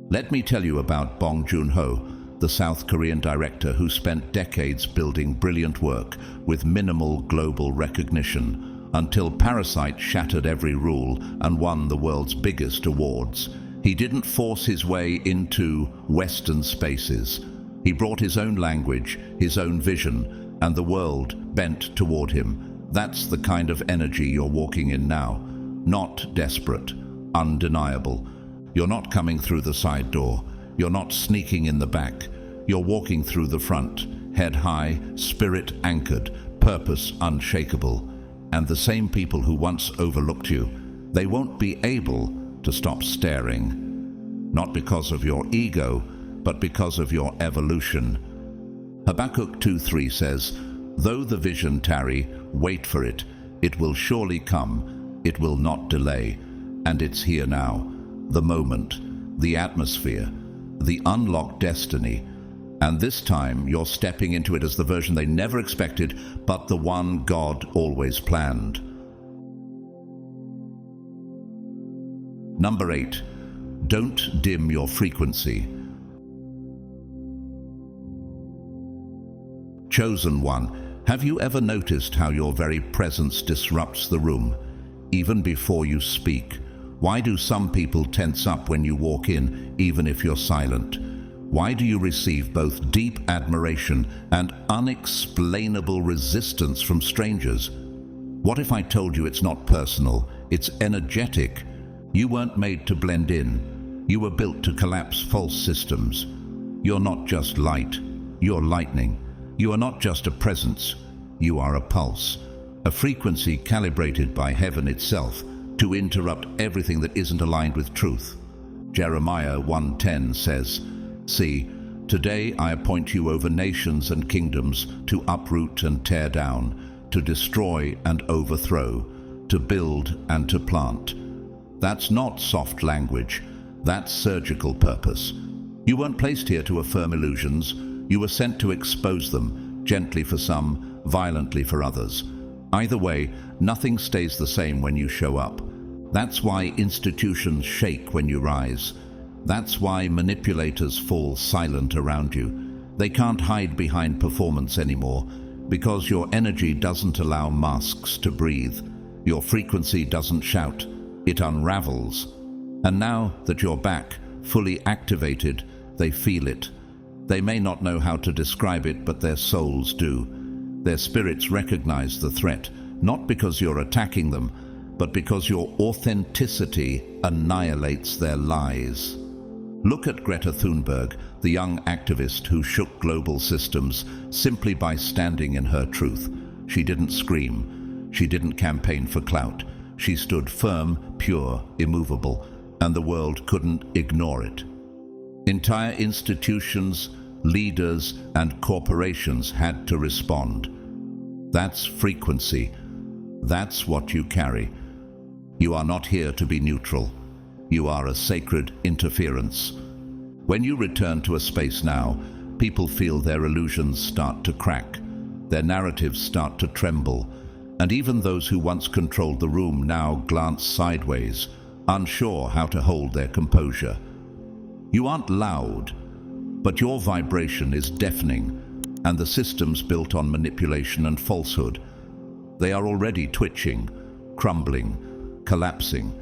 Let me tell you about Bong Joon-ho, the South Korean director who spent decades building brilliant work with minimal global recognition, until Parasite shattered every rule and won the world's biggest awards. He didn't force his way into Western spaces. He brought his own language, his own vision, and the world bent toward him. That's the kind of energy you're walking in now. Not desperate, undeniable. You're not coming through the side door. You're not sneaking in the back. You're walking through the front, head high, spirit anchored, purpose unshakable. And the same people who once overlooked you, they won't be able to stop staring. Not because of your ego, but because of your evolution. Habakkuk 2:3 says, "Though the vision tarry, wait for it. It will surely come. It will not delay." And it's here now. The moment, the atmosphere, the unlocked destiny. And this time you're stepping into it as the version they never expected, but the one God always planned. Number 8, don't dim your frequency. Chosen one, have you ever noticed how your very presence disrupts the room, even before you speak? Why do some people tense up when you walk in, even if you're silent? Why do you receive both deep admiration and unexplainable resistance from strangers? What if I told you it's not personal, it's energetic? You weren't made to blend in. You were built to collapse false systems. You're not just light, you're lightning. You are not just a presence, you are a pulse, a frequency calibrated by heaven itself to interrupt everything that isn't aligned with truth. Jeremiah 1:10 says, "See, today I appoint you over nations and kingdoms to uproot and tear down, to destroy and overthrow, to build and to plant." That's not soft language, that's surgical purpose. You weren't placed here to affirm illusions, you were sent to expose them, gently for some, violently for others. Either way, nothing stays the same when you show up. That's why institutions shake when you rise. That's why manipulators fall silent around you. They can't hide behind performance anymore, because your energy doesn't allow masks to breathe. Your frequency doesn't shout, it unravels. And now that you're back, fully activated, they feel it. They may not know how to describe it, but their souls do. Their spirits recognize the threat, not because you're attacking them, but because your authenticity annihilates their lies. Look at Greta Thunberg, the young activist who shook global systems simply by standing in her truth. She didn't scream. She didn't campaign for clout. She stood firm, pure, immovable, and the world couldn't ignore it. Entire institutions, leaders, and corporations had to respond. That's frequency. That's what you carry. You are not here to be neutral. You are a sacred interference. When you return to a space now, people feel their illusions start to crack. Their narratives start to tremble. And even those who once controlled the room now glance sideways, unsure how to hold their composure. You aren't loud, but your vibration is deafening, and the systems built on manipulation and falsehood, they are already twitching, crumbling, collapsing.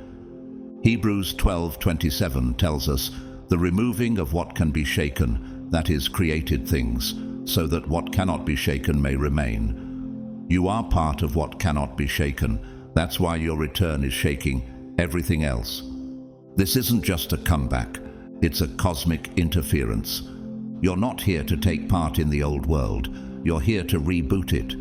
Hebrews 12:27 tells us, "The removing of what can be shaken, that is, created things, so that what cannot be shaken may remain." You are part of what cannot be shaken. That's why your return is shaking everything else. This isn't just a comeback. It's a cosmic interference. You're not here to take part in the old world. You're here to reboot it.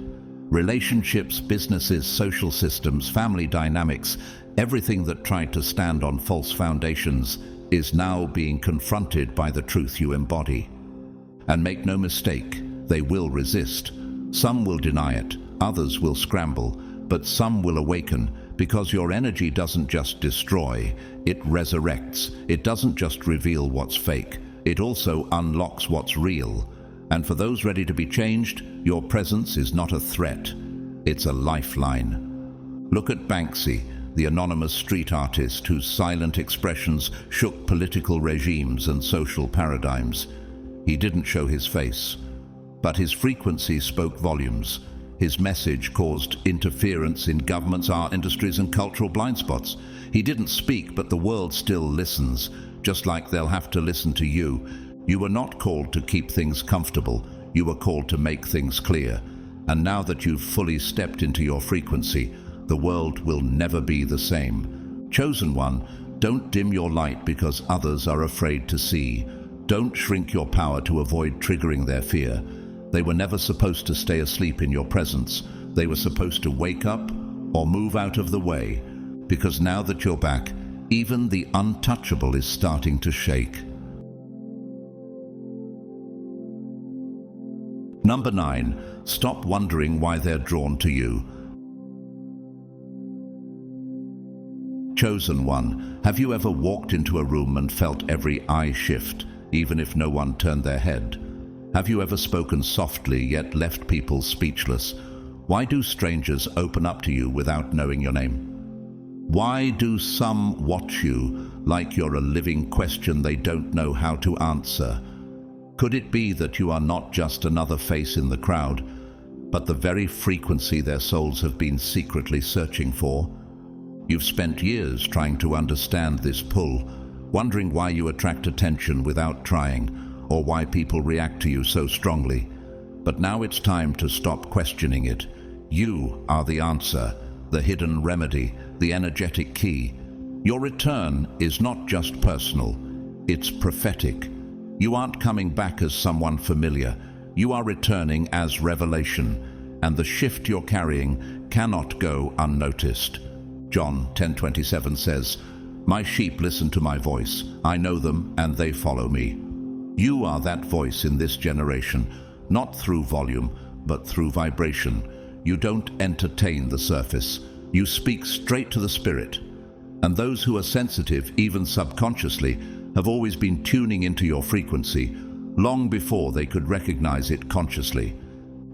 Relationships, businesses, social systems, family dynamics, everything that tried to stand on false foundations is now being confronted by the truth you embody. And make no mistake, they will resist. Some will deny it, others will scramble, but some will awaken, because your energy doesn't just destroy, it resurrects. It doesn't just reveal what's fake, it also unlocks what's real. And for those ready to be changed, your presence is not a threat, it's a lifeline. Look at Banksy, the anonymous street artist whose silent expressions shook political regimes and social paradigms. He didn't show his face, but his frequency spoke volumes. His message caused interference in governments, art industries, and cultural blind spots. He didn't speak, but the world still listens, just like they'll have to listen to you. You were not called to keep things comfortable. You were called to make things clear. And now that you've fully stepped into your frequency, the world will never be the same. Chosen one, don't dim your light because others are afraid to see. Don't shrink your power to avoid triggering their fear. They were never supposed to stay asleep in your presence. They were supposed to wake up or move out of the way, because now that you're back, even the untouchable is starting to shake. Number 9, stop wondering why they're drawn to you. Chosen one, have you ever walked into a room and felt every eye shift, even if no one turned their head? Have you ever spoken softly yet left people speechless? Why do strangers open up to you without knowing your name? Why do some watch you like you're a living question they don't know how to answer? Could it be that you are not just another face in the crowd, but the very frequency their souls have been secretly searching for? You've spent years trying to understand this pull, wondering why you attract attention without trying, or why people react to you so strongly. But now it's time to stop questioning it. You are the answer, the hidden remedy, the energetic key. Your return is not just personal, it's prophetic. You aren't coming back as someone familiar. You are returning as revelation, and the shift you're carrying cannot go unnoticed. John 10:27 says, "My sheep listen to my voice. I know them and they follow me." You are that voice in this generation, not through volume, but through vibration. You don't entertain the surface. You speak straight to the spirit. And those who are sensitive, even subconsciously, have always been tuning into your frequency long before they could recognize it consciously.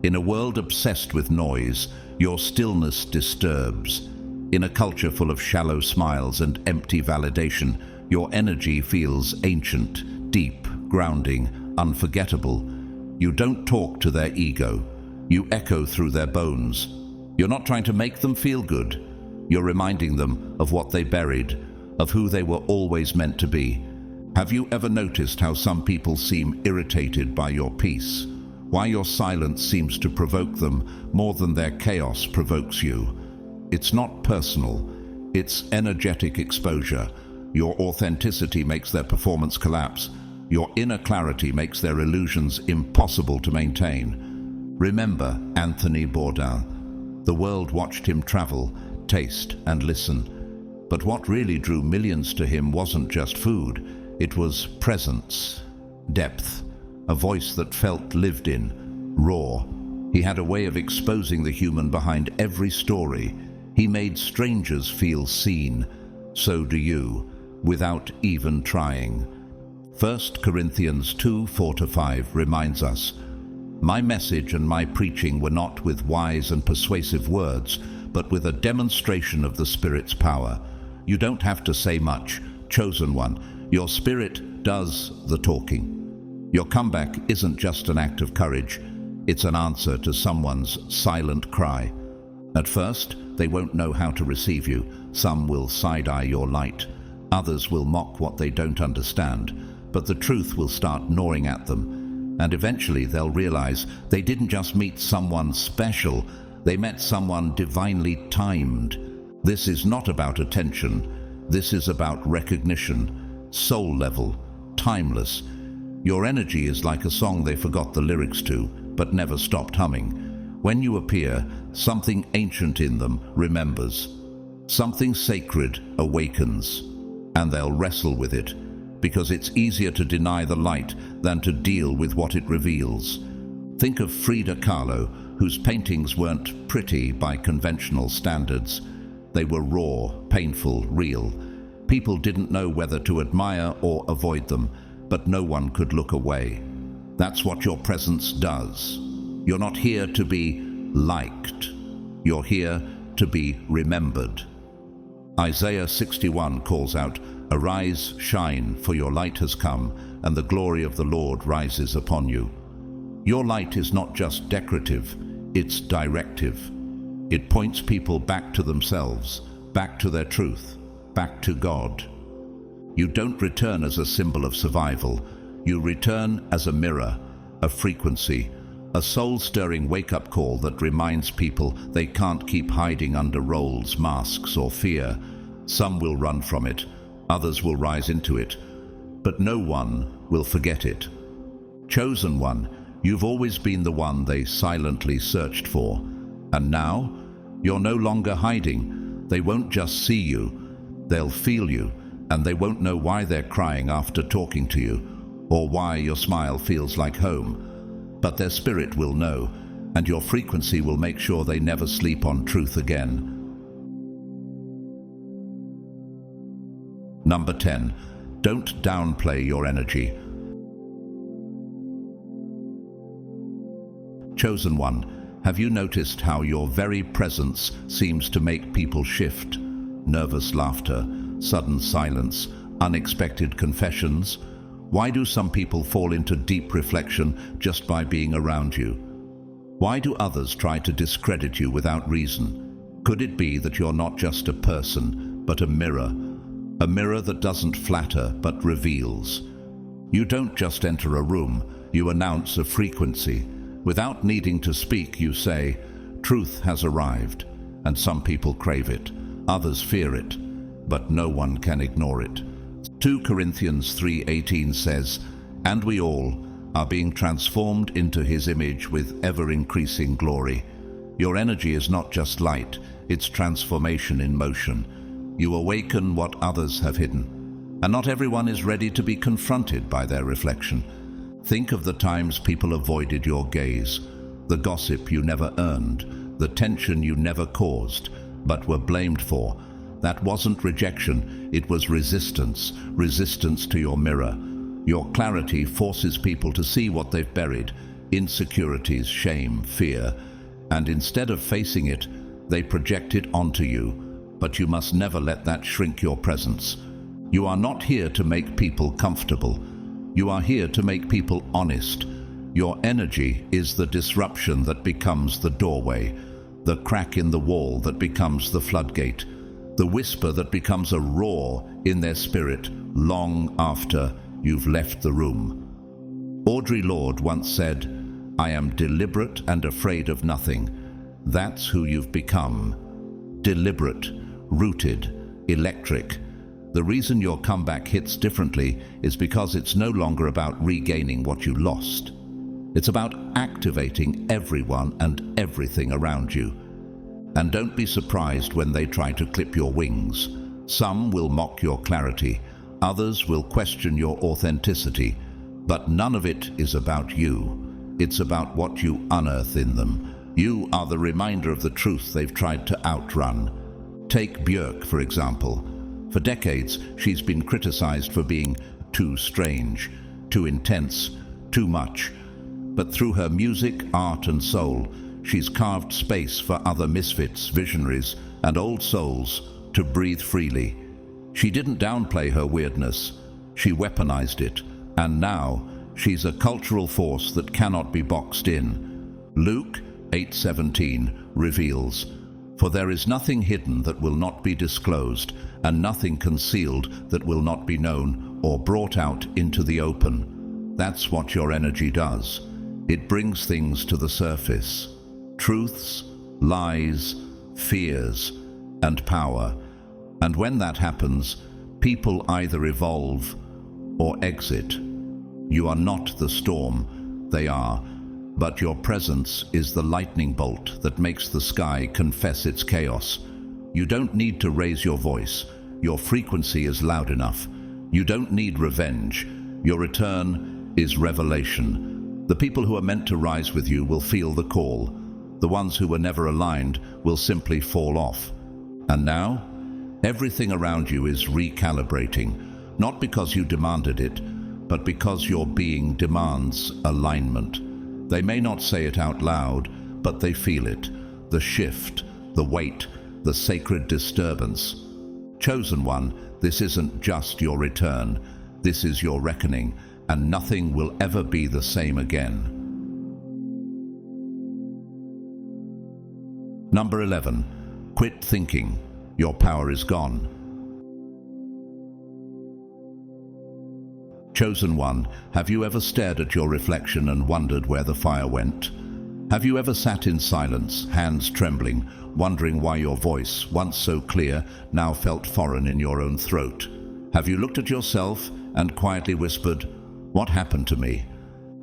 In a world obsessed with noise, your stillness disturbs. In a culture full of shallow smiles and empty validation, your energy feels ancient, deep, grounding, unforgettable. You don't talk to their ego. You echo through their bones. You're not trying to make them feel good. You're reminding them of what they buried, of who they were always meant to be. Have you ever noticed how some people seem irritated by your peace? Why your silence seems to provoke them more than their chaos provokes you? It's not personal. It's energetic exposure. Your authenticity makes their performance collapse. Your inner clarity makes their illusions impossible to maintain. Remember Anthony Bourdain. The world watched him travel, taste, and listen. But what really drew millions to him wasn't just food. It was presence, depth, a voice that felt lived in, raw. He had a way of exposing the human behind every story. He made strangers feel seen. So do you, without even trying. 1 Corinthians 2:4-5 reminds us, "My message and my preaching were not with wise and persuasive words, but with a demonstration of the Spirit's power." You don't have to say much, chosen one. Your Spirit does the talking. Your comeback isn't just an act of courage. It's an answer to someone's silent cry. At first, they won't know how to receive you. Some will side-eye your light. Others will mock what they don't understand. But the truth will start gnawing at them. And eventually they'll realize they didn't just meet someone special. They met someone divinely timed. This is not about attention. This is about recognition. Soul level. Timeless. Your energy is like a song they forgot the lyrics to, but never stopped humming. When you appear, something ancient in them remembers. Something sacred awakens, and they'll wrestle with it, because it's easier to deny the light than to deal with what it reveals. Think of Frida Kahlo, whose paintings weren't pretty by conventional standards. They were raw, painful, real. People didn't know whether to admire or avoid them, but no one could look away. That's what your presence does. You're not here to be liked. You're here to be remembered. Isaiah 61 calls out, "Arise, shine, for your light has come, and the glory of the Lord rises upon you." Your light is not just decorative, it's directive. It points people back to themselves, back to their truth, back to God. You don't return as a symbol of survival. You return as a mirror, a frequency, a soul-stirring wake-up call that reminds people they can't keep hiding under roles, masks, or fear. Some will run from it, others will rise into it, but no one will forget it. Chosen one, you've always been the one they silently searched for. And now, you're no longer hiding. They won't just see you, they'll feel you, and they won't know why they're crying after talking to you, or why your smile feels like home. But their spirit will know, and your frequency will make sure they never sleep on truth again. Number 10. Don't downplay your energy. Chosen one, have you noticed how your very presence seems to make people shift? Nervous laughter, sudden silence, unexpected confessions. Why do some people fall into deep reflection just by being around you? Why do others try to discredit you without reason? Could it be that you're not just a person, but a mirror that doesn't flatter but reveals? You don't just enter a room, you announce a frequency. Without needing to speak, you say, "Truth has arrived," and some people crave it, others fear it, but no one can ignore it. 2 Corinthians 3:18 says, "And we all are being transformed into his image with ever-increasing glory." Your energy is not just light, it's transformation in motion. You awaken what others have hidden, and not everyone is ready to be confronted by their reflection. Think of the times people avoided your gaze, the gossip you never earned, the tension you never caused, but were blamed for. That wasn't rejection, it was resistance to your mirror. Your clarity forces people to see what they've buried, insecurities, shame, fear, and instead of facing it, they project it onto you. But you must never let that shrink your presence. You are not here to make people comfortable. You are here to make people honest. Your energy is the disruption that becomes the doorway, the crack in the wall that becomes the floodgate, the whisper that becomes a roar in their spirit long after you've left the room. Audre Lorde once said, "I am deliberate and afraid of nothing." That's who you've become. Deliberate, rooted, electric. The reason your comeback hits differently is because it's no longer about regaining what you lost. It's about activating everyone and everything around you. And don't be surprised when they try to clip your wings. Some will mock your clarity, others will question your authenticity, but none of it is about you. It's about what you unearth in them. You are the reminder of the truth they've tried to outrun. Take Björk, for example. For decades, she's been criticized for being too strange, too intense, too much. But through her music, art, and soul, she's carved space for other misfits, visionaries, and old souls to breathe freely. She didn't downplay her weirdness, she weaponized it, and now she's a cultural force that cannot be boxed in. Luke 8:17 reveals, "For there is nothing hidden that will not be disclosed, and nothing concealed that will not be known or brought out into the open." That's what your energy does. It brings things to the surface. Truths, lies, fears, and power. And when that happens, people either evolve or exit. You are not the storm, they are. But your presence is the lightning bolt that makes the sky confess its chaos. You don't need to raise your voice. Your frequency is loud enough. You don't need revenge. Your return is revelation. The people who are meant to rise with you will feel the call. The ones who were never aligned will simply fall off. And now, everything around you is recalibrating, not because you demanded it, but because your being demands alignment. They may not say it out loud, but they feel it. The shift, the weight, the sacred disturbance. Chosen one, this isn't just your return. This is your reckoning, and nothing will ever be the same again. Number 11. Quit thinking. Your power is gone. Chosen one, have you ever stared at your reflection and wondered where the fire went? Have you ever sat in silence, hands trembling, wondering why your voice, once so clear, now felt foreign in your own throat? Have you looked at yourself and quietly whispered, "What happened to me?"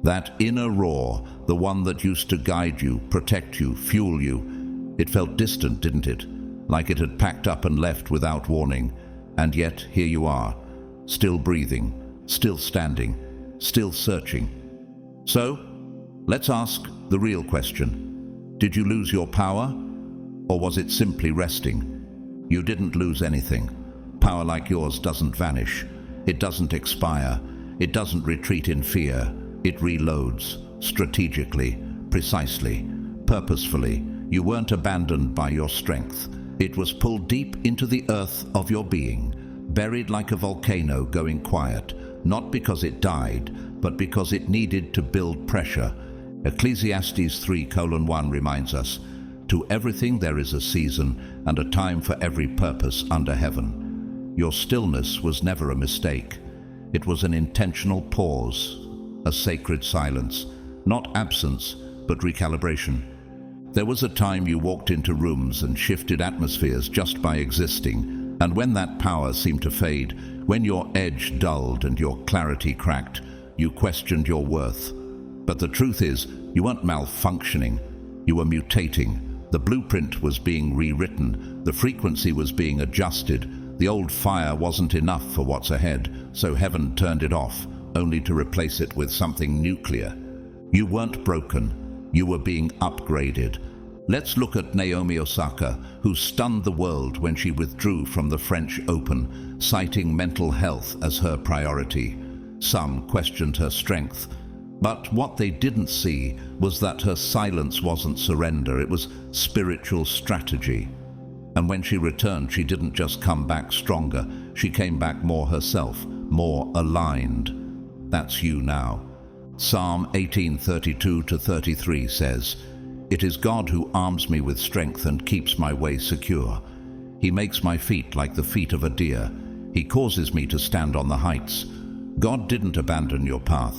That inner roar, the one that used to guide you, protect you, fuel you, it felt distant, didn't it? Like it had packed up and left without warning. And yet, here you are, still breathing, still standing, still searching. So, let's ask the real question. Did you lose your power? Or was it simply resting? You didn't lose anything. Power like yours doesn't vanish. It doesn't expire. It doesn't retreat in fear. It reloads, strategically, precisely, purposefully. You weren't abandoned by your strength. It was pulled deep into the earth of your being, buried like a volcano going quiet, not because it died, but because it needed to build pressure. Ecclesiastes 3:1 reminds us, To everything there is a season and a time for every purpose under heaven. Your stillness was never a mistake. It was an intentional pause, a sacred silence, not absence, but recalibration. There was a time you walked into rooms and shifted atmospheres just by existing, and when that power seemed to fade, when your edge dulled and your clarity cracked, you questioned your worth. But the truth is, you weren't malfunctioning, you were mutating. The blueprint was being rewritten, the frequency was being adjusted, the old fire wasn't enough for what's ahead, so heaven turned it off, only to replace it with something nuclear. You weren't broken, you were being upgraded. Let's look at Naomi Osaka, who stunned the world when she withdrew from the French Open, citing mental health as her priority. Some questioned her strength, but what they didn't see was that her silence wasn't surrender, it was spiritual strategy. And when she returned, she didn't just come back stronger, she came back more herself, more aligned. That's you now. Psalm 18:32-33 says, "It is God who arms me with strength and keeps my way secure. He makes my feet like the feet of a deer. He causes me to stand on the heights." God didn't abandon your path.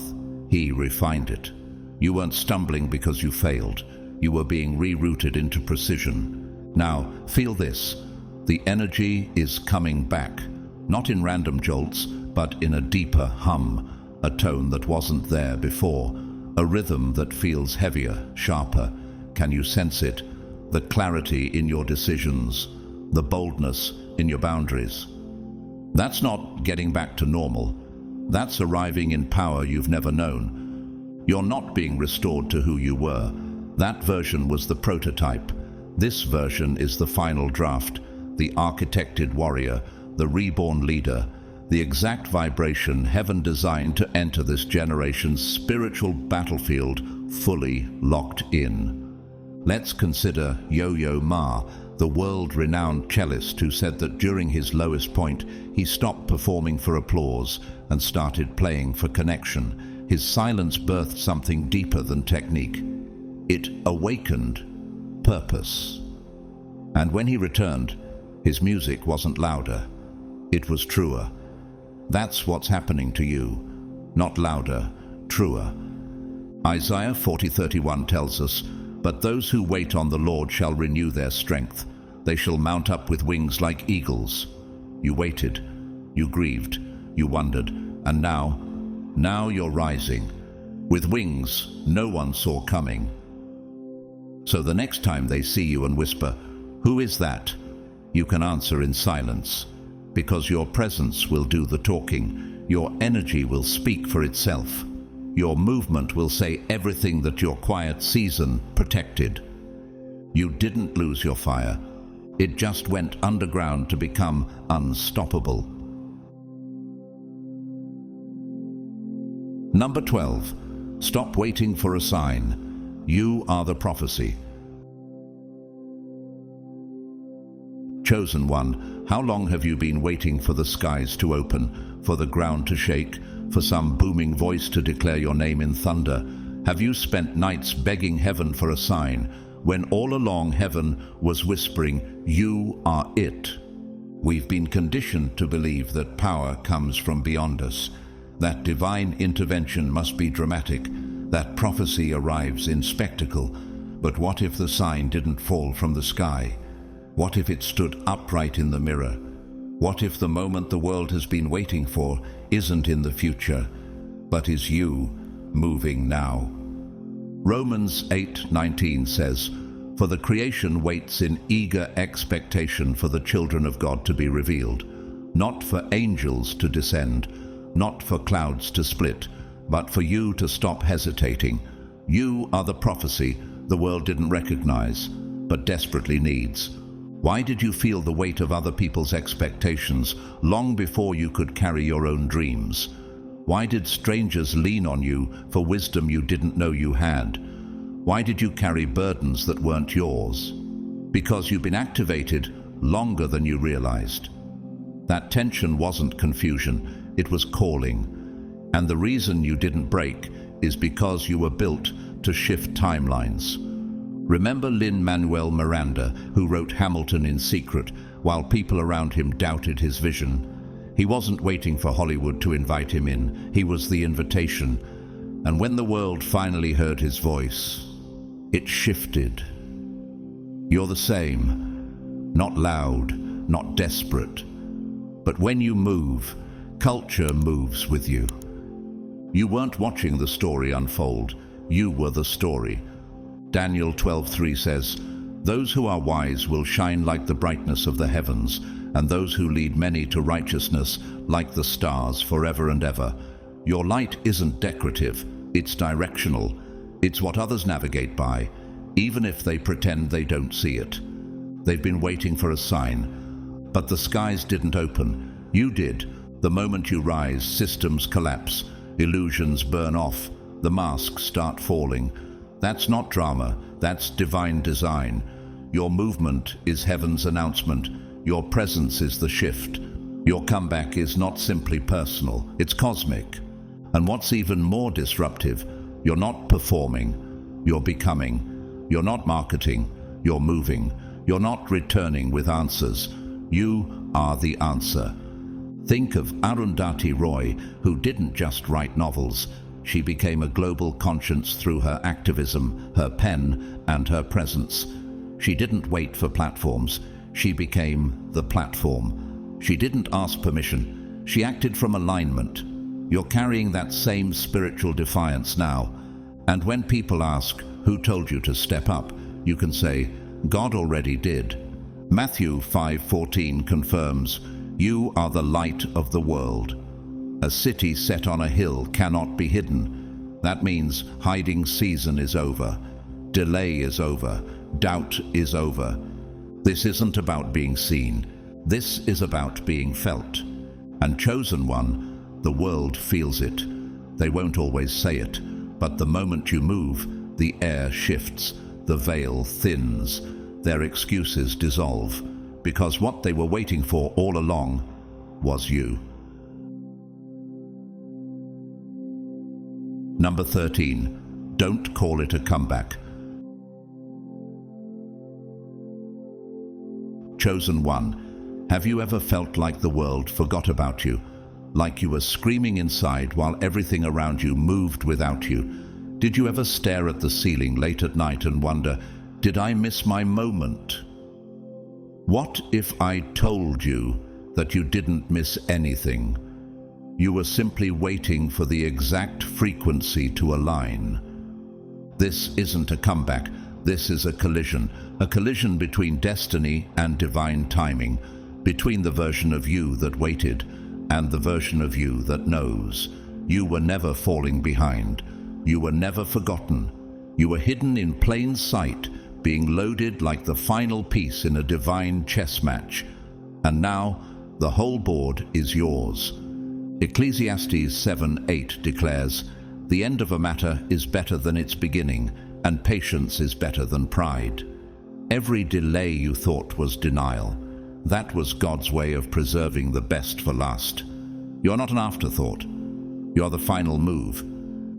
He refined it. You weren't stumbling because you failed. You were being rerouted into precision. Now, feel this. The energy is coming back, not in random jolts, but in a deeper hum, a tone that wasn't there before, a rhythm that feels heavier, sharper. Can you sense it? The clarity in your decisions, the boldness in your boundaries. That's not getting back to normal. That's arriving in power you've never known. You're not being restored to who you were. That version was the prototype. This version is the final draft, the architected warrior, the reborn leader, the exact vibration heaven designed to enter this generation's spiritual battlefield fully locked in. Let's consider Yo-Yo Ma, the world-renowned cellist who said that during his lowest point, he stopped performing for applause and started playing for connection. His silence birthed something deeper than technique. It awakened purpose. And when he returned, his music wasn't louder. It was truer. That's what's happening to you. Not louder, truer. Isaiah 40:31 tells us, "But those who wait on the Lord shall renew their strength. They shall mount up with wings like eagles." You waited, you grieved, you wondered, and now you're rising, with wings no one saw coming. So the next time they see you and whisper, "Who is that?" you can answer in silence, because your presence will do the talking, your energy will speak for itself. Your movement will say everything that your quiet season protected. You didn't lose your fire. It just went underground to become unstoppable. Number 12. Stop waiting for a sign. You are the prophecy. Chosen one, how long have you been waiting for the skies to open, for the ground to shake, for some booming voice to declare your name in thunder? Have you spent nights begging heaven for a sign, when all along heaven was whispering, "You are it"? We've been conditioned to believe that power comes from beyond us, that divine intervention must be dramatic, that prophecy arrives in spectacle. But what if the sign didn't fall from the sky? What if it stood upright in the mirror? What if the moment the world has been waiting for isn't in the future, but is you moving now? Romans 8:19 says, "For the creation waits in eager expectation for the children of God to be revealed, not for angels to descend, not for clouds to split, but for you to stop hesitating. You are the prophecy the world didn't recognize, but desperately needs." Why did you feel the weight of other people's expectations long before you could carry your own dreams? Why did strangers lean on you for wisdom you didn't know you had? Why did you carry burdens that weren't yours? Because you've been activated longer than you realized. That tension wasn't confusion, it was calling. And the reason you didn't break is because you were built to shift timelines. Remember Lin-Manuel Miranda, who wrote Hamilton in secret while people around him doubted his vision? He wasn't waiting for Hollywood to invite him in. He was the invitation. And when the world finally heard his voice, it shifted. You're the same. Not loud, not desperate. But when you move, culture moves with you. You weren't watching the story unfold. You were the story. Daniel 12:3 says, "Those who are wise will shine like the brightness of the heavens, and those who lead many to righteousness like the stars forever and ever." Your light isn't decorative, it's directional. It's what others navigate by, even if they pretend they don't see it. They've been waiting for a sign, but the skies didn't open. You did. The moment you rise, systems collapse, illusions burn off, the masks start falling. That's not drama, that's divine design. Your movement is heaven's announcement. Your presence is the shift. Your comeback is not simply personal, it's cosmic. And what's even more disruptive, you're not performing, you're becoming. You're not marketing, you're moving. You're not returning with answers. You are the answer. Think of Arundhati Roy, who didn't just write novels. She became a global conscience through her activism, her pen, and her presence. She didn't wait for platforms. She became the platform. She didn't ask permission. She acted from alignment. You're carrying that same spiritual defiance now. And when people ask, "Who told you to step up?" you can say, "God already did." Matthew 5:14 confirms, "You are the light of the world." A city set on a hill cannot be hidden. That means hiding season is over. Delay is over. Doubt is over. This isn't about being seen. This is about being felt. And chosen one, the world feels it. They won't always say it, but the moment you move, the air shifts, the veil thins, their excuses dissolve, because what they were waiting for all along was you. Number 13, don't call it a comeback. Chosen one, have you ever felt like the world forgot about you? Like you were screaming inside while everything around you moved without you? Did you ever stare at the ceiling late at night and wonder, did I miss my moment? What if I told you that you didn't miss anything? You were simply waiting for the exact frequency to align. This isn't a comeback, this is a collision between destiny and divine timing, between the version of you that waited and the version of you that knows. You were never falling behind. You were never forgotten. You were hidden in plain sight, being loaded like the final piece in a divine chess match. And now, the whole board is yours. Ecclesiastes 7:8 declares, "The end of a matter is better than its beginning, and patience is better than pride." Every delay you thought was denial. That was God's way of preserving the best for last. You're not an afterthought. You're the final move.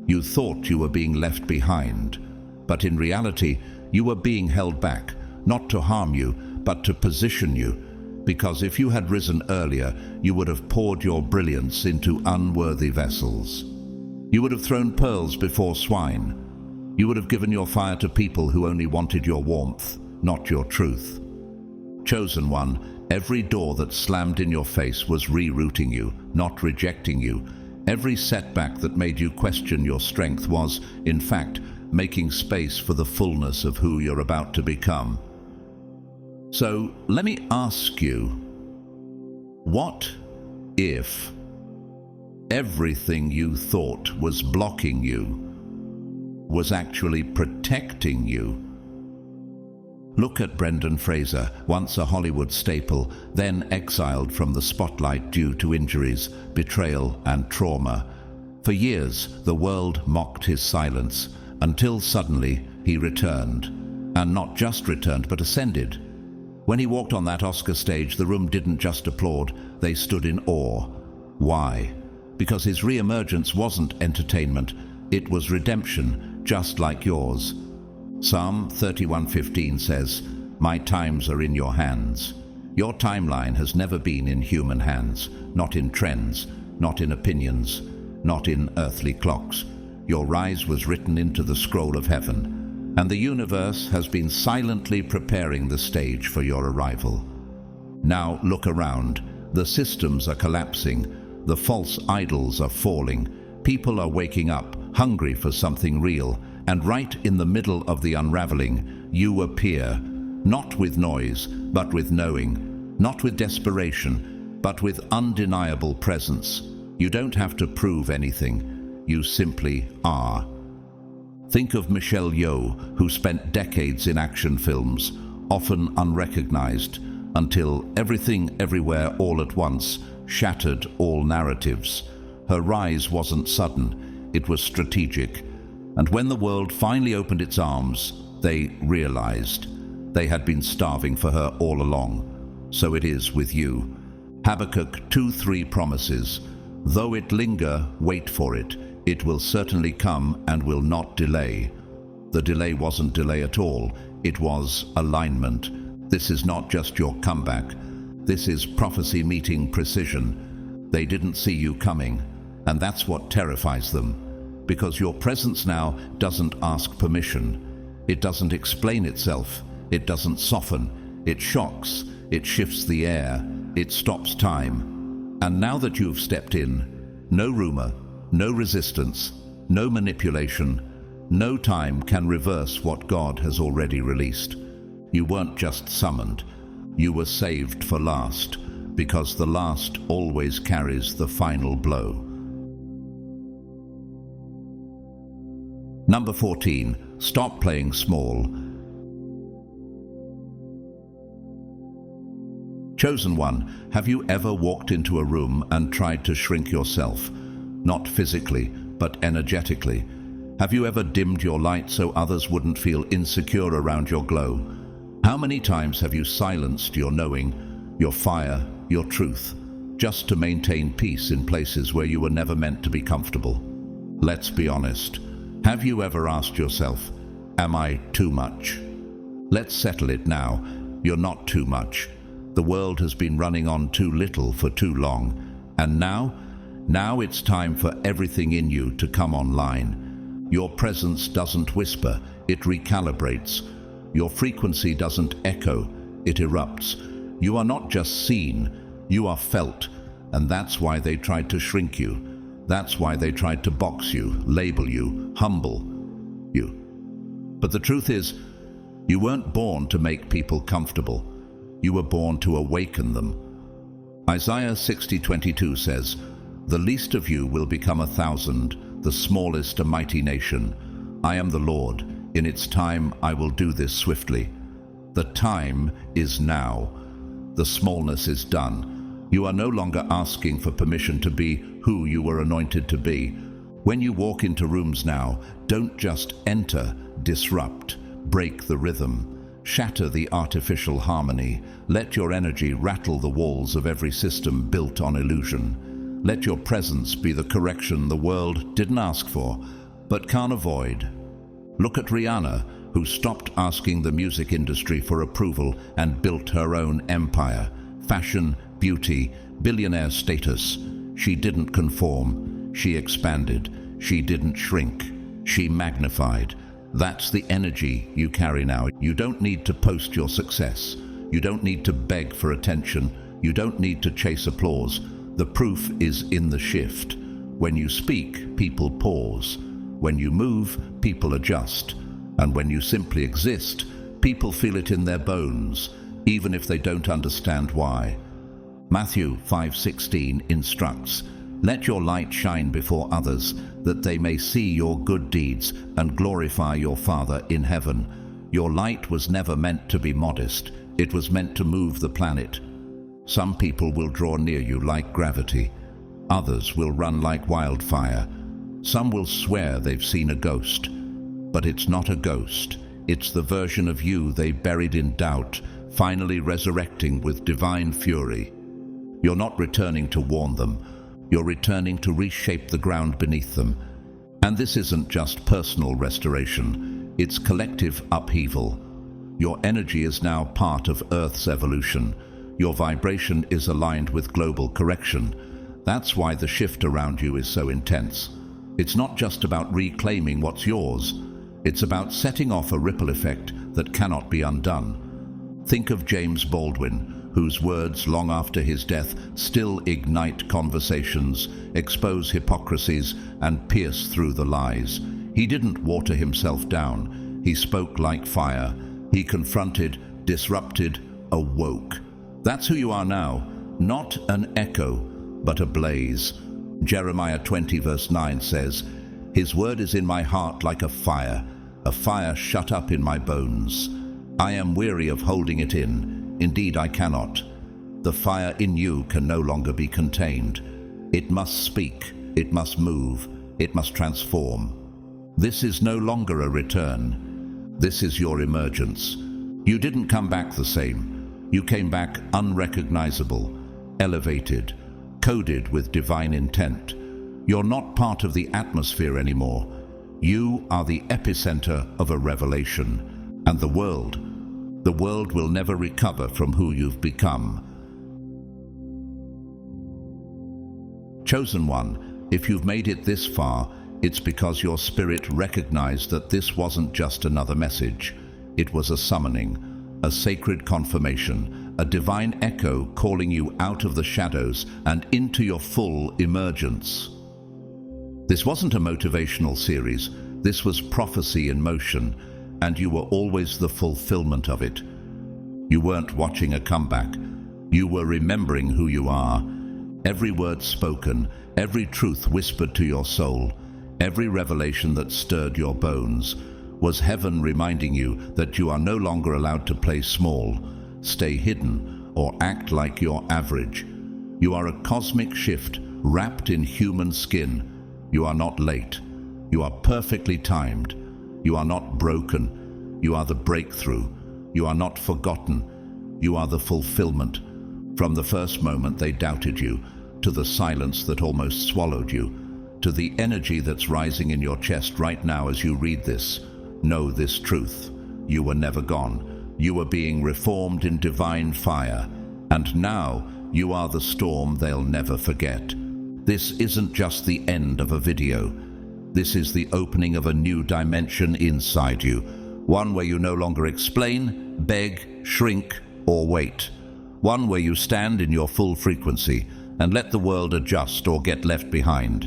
You thought you were being left behind, but in reality, you were being held back, not to harm you, but to position you. Because if you had risen earlier, you would have poured your brilliance into unworthy vessels. You would have thrown pearls before swine. You would have given your fire to people who only wanted your warmth, not your truth. Chosen one, every door that slammed in your face was rerouting you, not rejecting you. Every setback that made you question your strength was, in fact, making space for the fullness of who you're about to become. So let me ask you, what if everything you thought was blocking you was actually protecting you? Look at Brendan Fraser, once a Hollywood staple, then exiled from the spotlight due to injuries, betrayal, and trauma. For years, the world mocked his silence, until suddenly he returned. And not just returned, but ascended. When he walked on that Oscar stage, the room didn't just applaud, they stood in awe. Why? Because his re-emergence wasn't entertainment, it was redemption, just like yours. Psalm 31:15 says, "My times are in your hands." Your timeline has never been in human hands, not in trends, not in opinions, not in earthly clocks. Your rise was written into the scroll of heaven, and the universe has been silently preparing the stage for your arrival. Now look around. The systems are collapsing. The false idols are falling. People are waking up, hungry for something real, and right in the middle of the unraveling, you appear, not with noise, but with knowing, not with desperation, but with undeniable presence. You don't have to prove anything. You simply are. Think of Michelle Yeoh, who spent decades in action films, often unrecognized, until Everything Everywhere All at Once shattered all narratives. Her rise wasn't sudden, it was strategic. And when the world finally opened its arms, they realized they had been starving for her all along. So it is with you. Habakkuk 2:3 promises, "Though it linger, wait for it. It will certainly come and will not delay." The delay wasn't delay at all. It was alignment. This is not just your comeback. This is prophecy meeting precision. They didn't see you coming, and that's what terrifies them. Because your presence now doesn't ask permission. It doesn't explain itself. It doesn't soften. It shocks. It shifts the air. It stops time. And now that you've stepped in, no rumor, no resistance, no manipulation, no time can reverse what God has already released. You weren't just summoned. You were saved for last, because the last always carries the final blow. Number 14, stop playing small. Chosen one, have you ever walked into a room and tried to shrink yourself? Not physically, but energetically. Have you ever dimmed your light so others wouldn't feel insecure around your glow? How many times have you silenced your knowing, your fire, your truth, just to maintain peace in places where you were never meant to be comfortable? Let's be honest. Have you ever asked yourself, am I too much? Let's settle it now. You're not too much. The world has been running on too little for too long. And now it's time for everything in you to come online. Your presence doesn't whisper, it recalibrates. Your frequency doesn't echo, it erupts. You are not just seen, you are felt. And that's why they tried to shrink you. That's why they tried to box you, label you, humble you. But the truth is, you weren't born to make people comfortable. You were born to awaken them. Isaiah 60:22 says, "The least of you will become 1,000, the smallest a mighty nation. I am the Lord. In its time I will do this swiftly." The time is now. The smallness is done. You are no longer asking for permission to be who you were anointed to be. When you walk into rooms now, don't just enter, disrupt, break the rhythm, shatter the artificial harmony. Let your energy rattle the walls of every system built on illusion. Let your presence be the correction the world didn't ask for, but can't avoid. Look at Rihanna, who stopped asking the music industry for approval and built her own empire. Fashion, beauty, billionaire status. She didn't conform. She expanded. She didn't shrink. She magnified. That's the energy you carry now. You don't need to post your success. You don't need to beg for attention. You don't need to chase applause. The proof is in the shift. When you speak, people pause. When you move, people adjust. And when you simply exist, people feel it in their bones, even if they don't understand why. Matthew 5:16 instructs, "Let your light shine before others, that they may see your good deeds and glorify your Father in heaven." Your light was never meant to be modest. It was meant to move the planet. Some people will draw near you like gravity. Others will run like wildfire. Some will swear they've seen a ghost. But it's not a ghost. It's the version of you they buried in doubt, finally resurrecting with divine fury. You're not returning to warn them. You're returning to reshape the ground beneath them. And this isn't just personal restoration. It's collective upheaval. Your energy is now part of Earth's evolution. Your vibration is aligned with global correction. That's why the shift around you is so intense. It's not just about reclaiming what's yours. It's about setting off a ripple effect that cannot be undone. Think of James Baldwin, whose words long after his death still ignite conversations, expose hypocrisies, and pierce through the lies. He didn't water himself down. He spoke like fire. He confronted, disrupted, awoke. That's who you are now, not an echo, but a blaze. Jeremiah 20 verse 9 says, "His word is in my heart like a fire shut up in my bones. I am weary of holding it in. Indeed, I cannot." The fire in you can no longer be contained. It must speak, it must move, it must transform. This is no longer a return. This is your emergence. You didn't come back the same. You came back unrecognizable, elevated, coded with divine intent. You're not part of the atmosphere anymore. You are the epicenter of a revelation. And the world will never recover from who you've become. Chosen one, if you've made it this far, it's because your spirit recognized that this wasn't just another message. It was a summoning, a sacred confirmation, a divine echo calling you out of the shadows and into your full emergence. This wasn't a motivational series. This was prophecy in motion, and you were always the fulfillment of it. You weren't watching a comeback. You were remembering who you are. Every word spoken, every truth whispered to your soul, every revelation that stirred your bones was heaven reminding you that you are no longer allowed to play small, stay hidden, or act like you're average. You are a cosmic shift wrapped in human skin. You are not late. You are perfectly timed. You are not broken. You are the breakthrough. You are not forgotten. You are the fulfillment. From the first moment they doubted you, to the silence that almost swallowed you, to the energy that's rising in your chest right now as you read this, know this truth. You were never gone. You were being reformed in divine fire. And now you are the storm they'll never forget. This isn't just the end of a video. This is the opening of a new dimension inside you. One where you no longer explain, beg, shrink, or wait. One where you stand in your full frequency and let the world adjust or get left behind.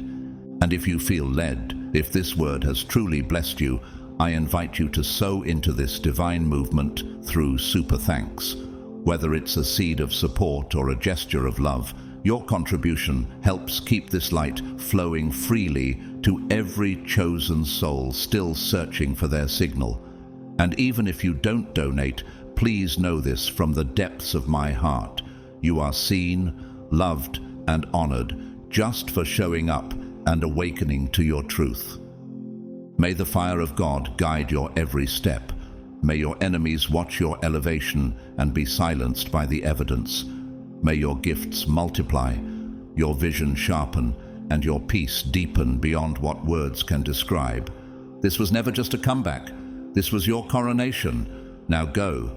And if you feel led, if this word has truly blessed you, I invite you to sow into this divine movement through super thanks. Whether it's a seed of support or a gesture of love, your contribution helps keep this light flowing freely to every chosen soul still searching for their signal. And even if you don't donate, please know this from the depths of my heart. You are seen, loved, and honored just for showing up and awakening to your truth. May the fire of God guide your every step. May your enemies watch your elevation and be silenced by the evidence. May your gifts multiply, your vision sharpen, and your peace deepen beyond what words can describe. This was never just a comeback. This was your coronation. Now go,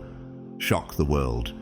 shock the world,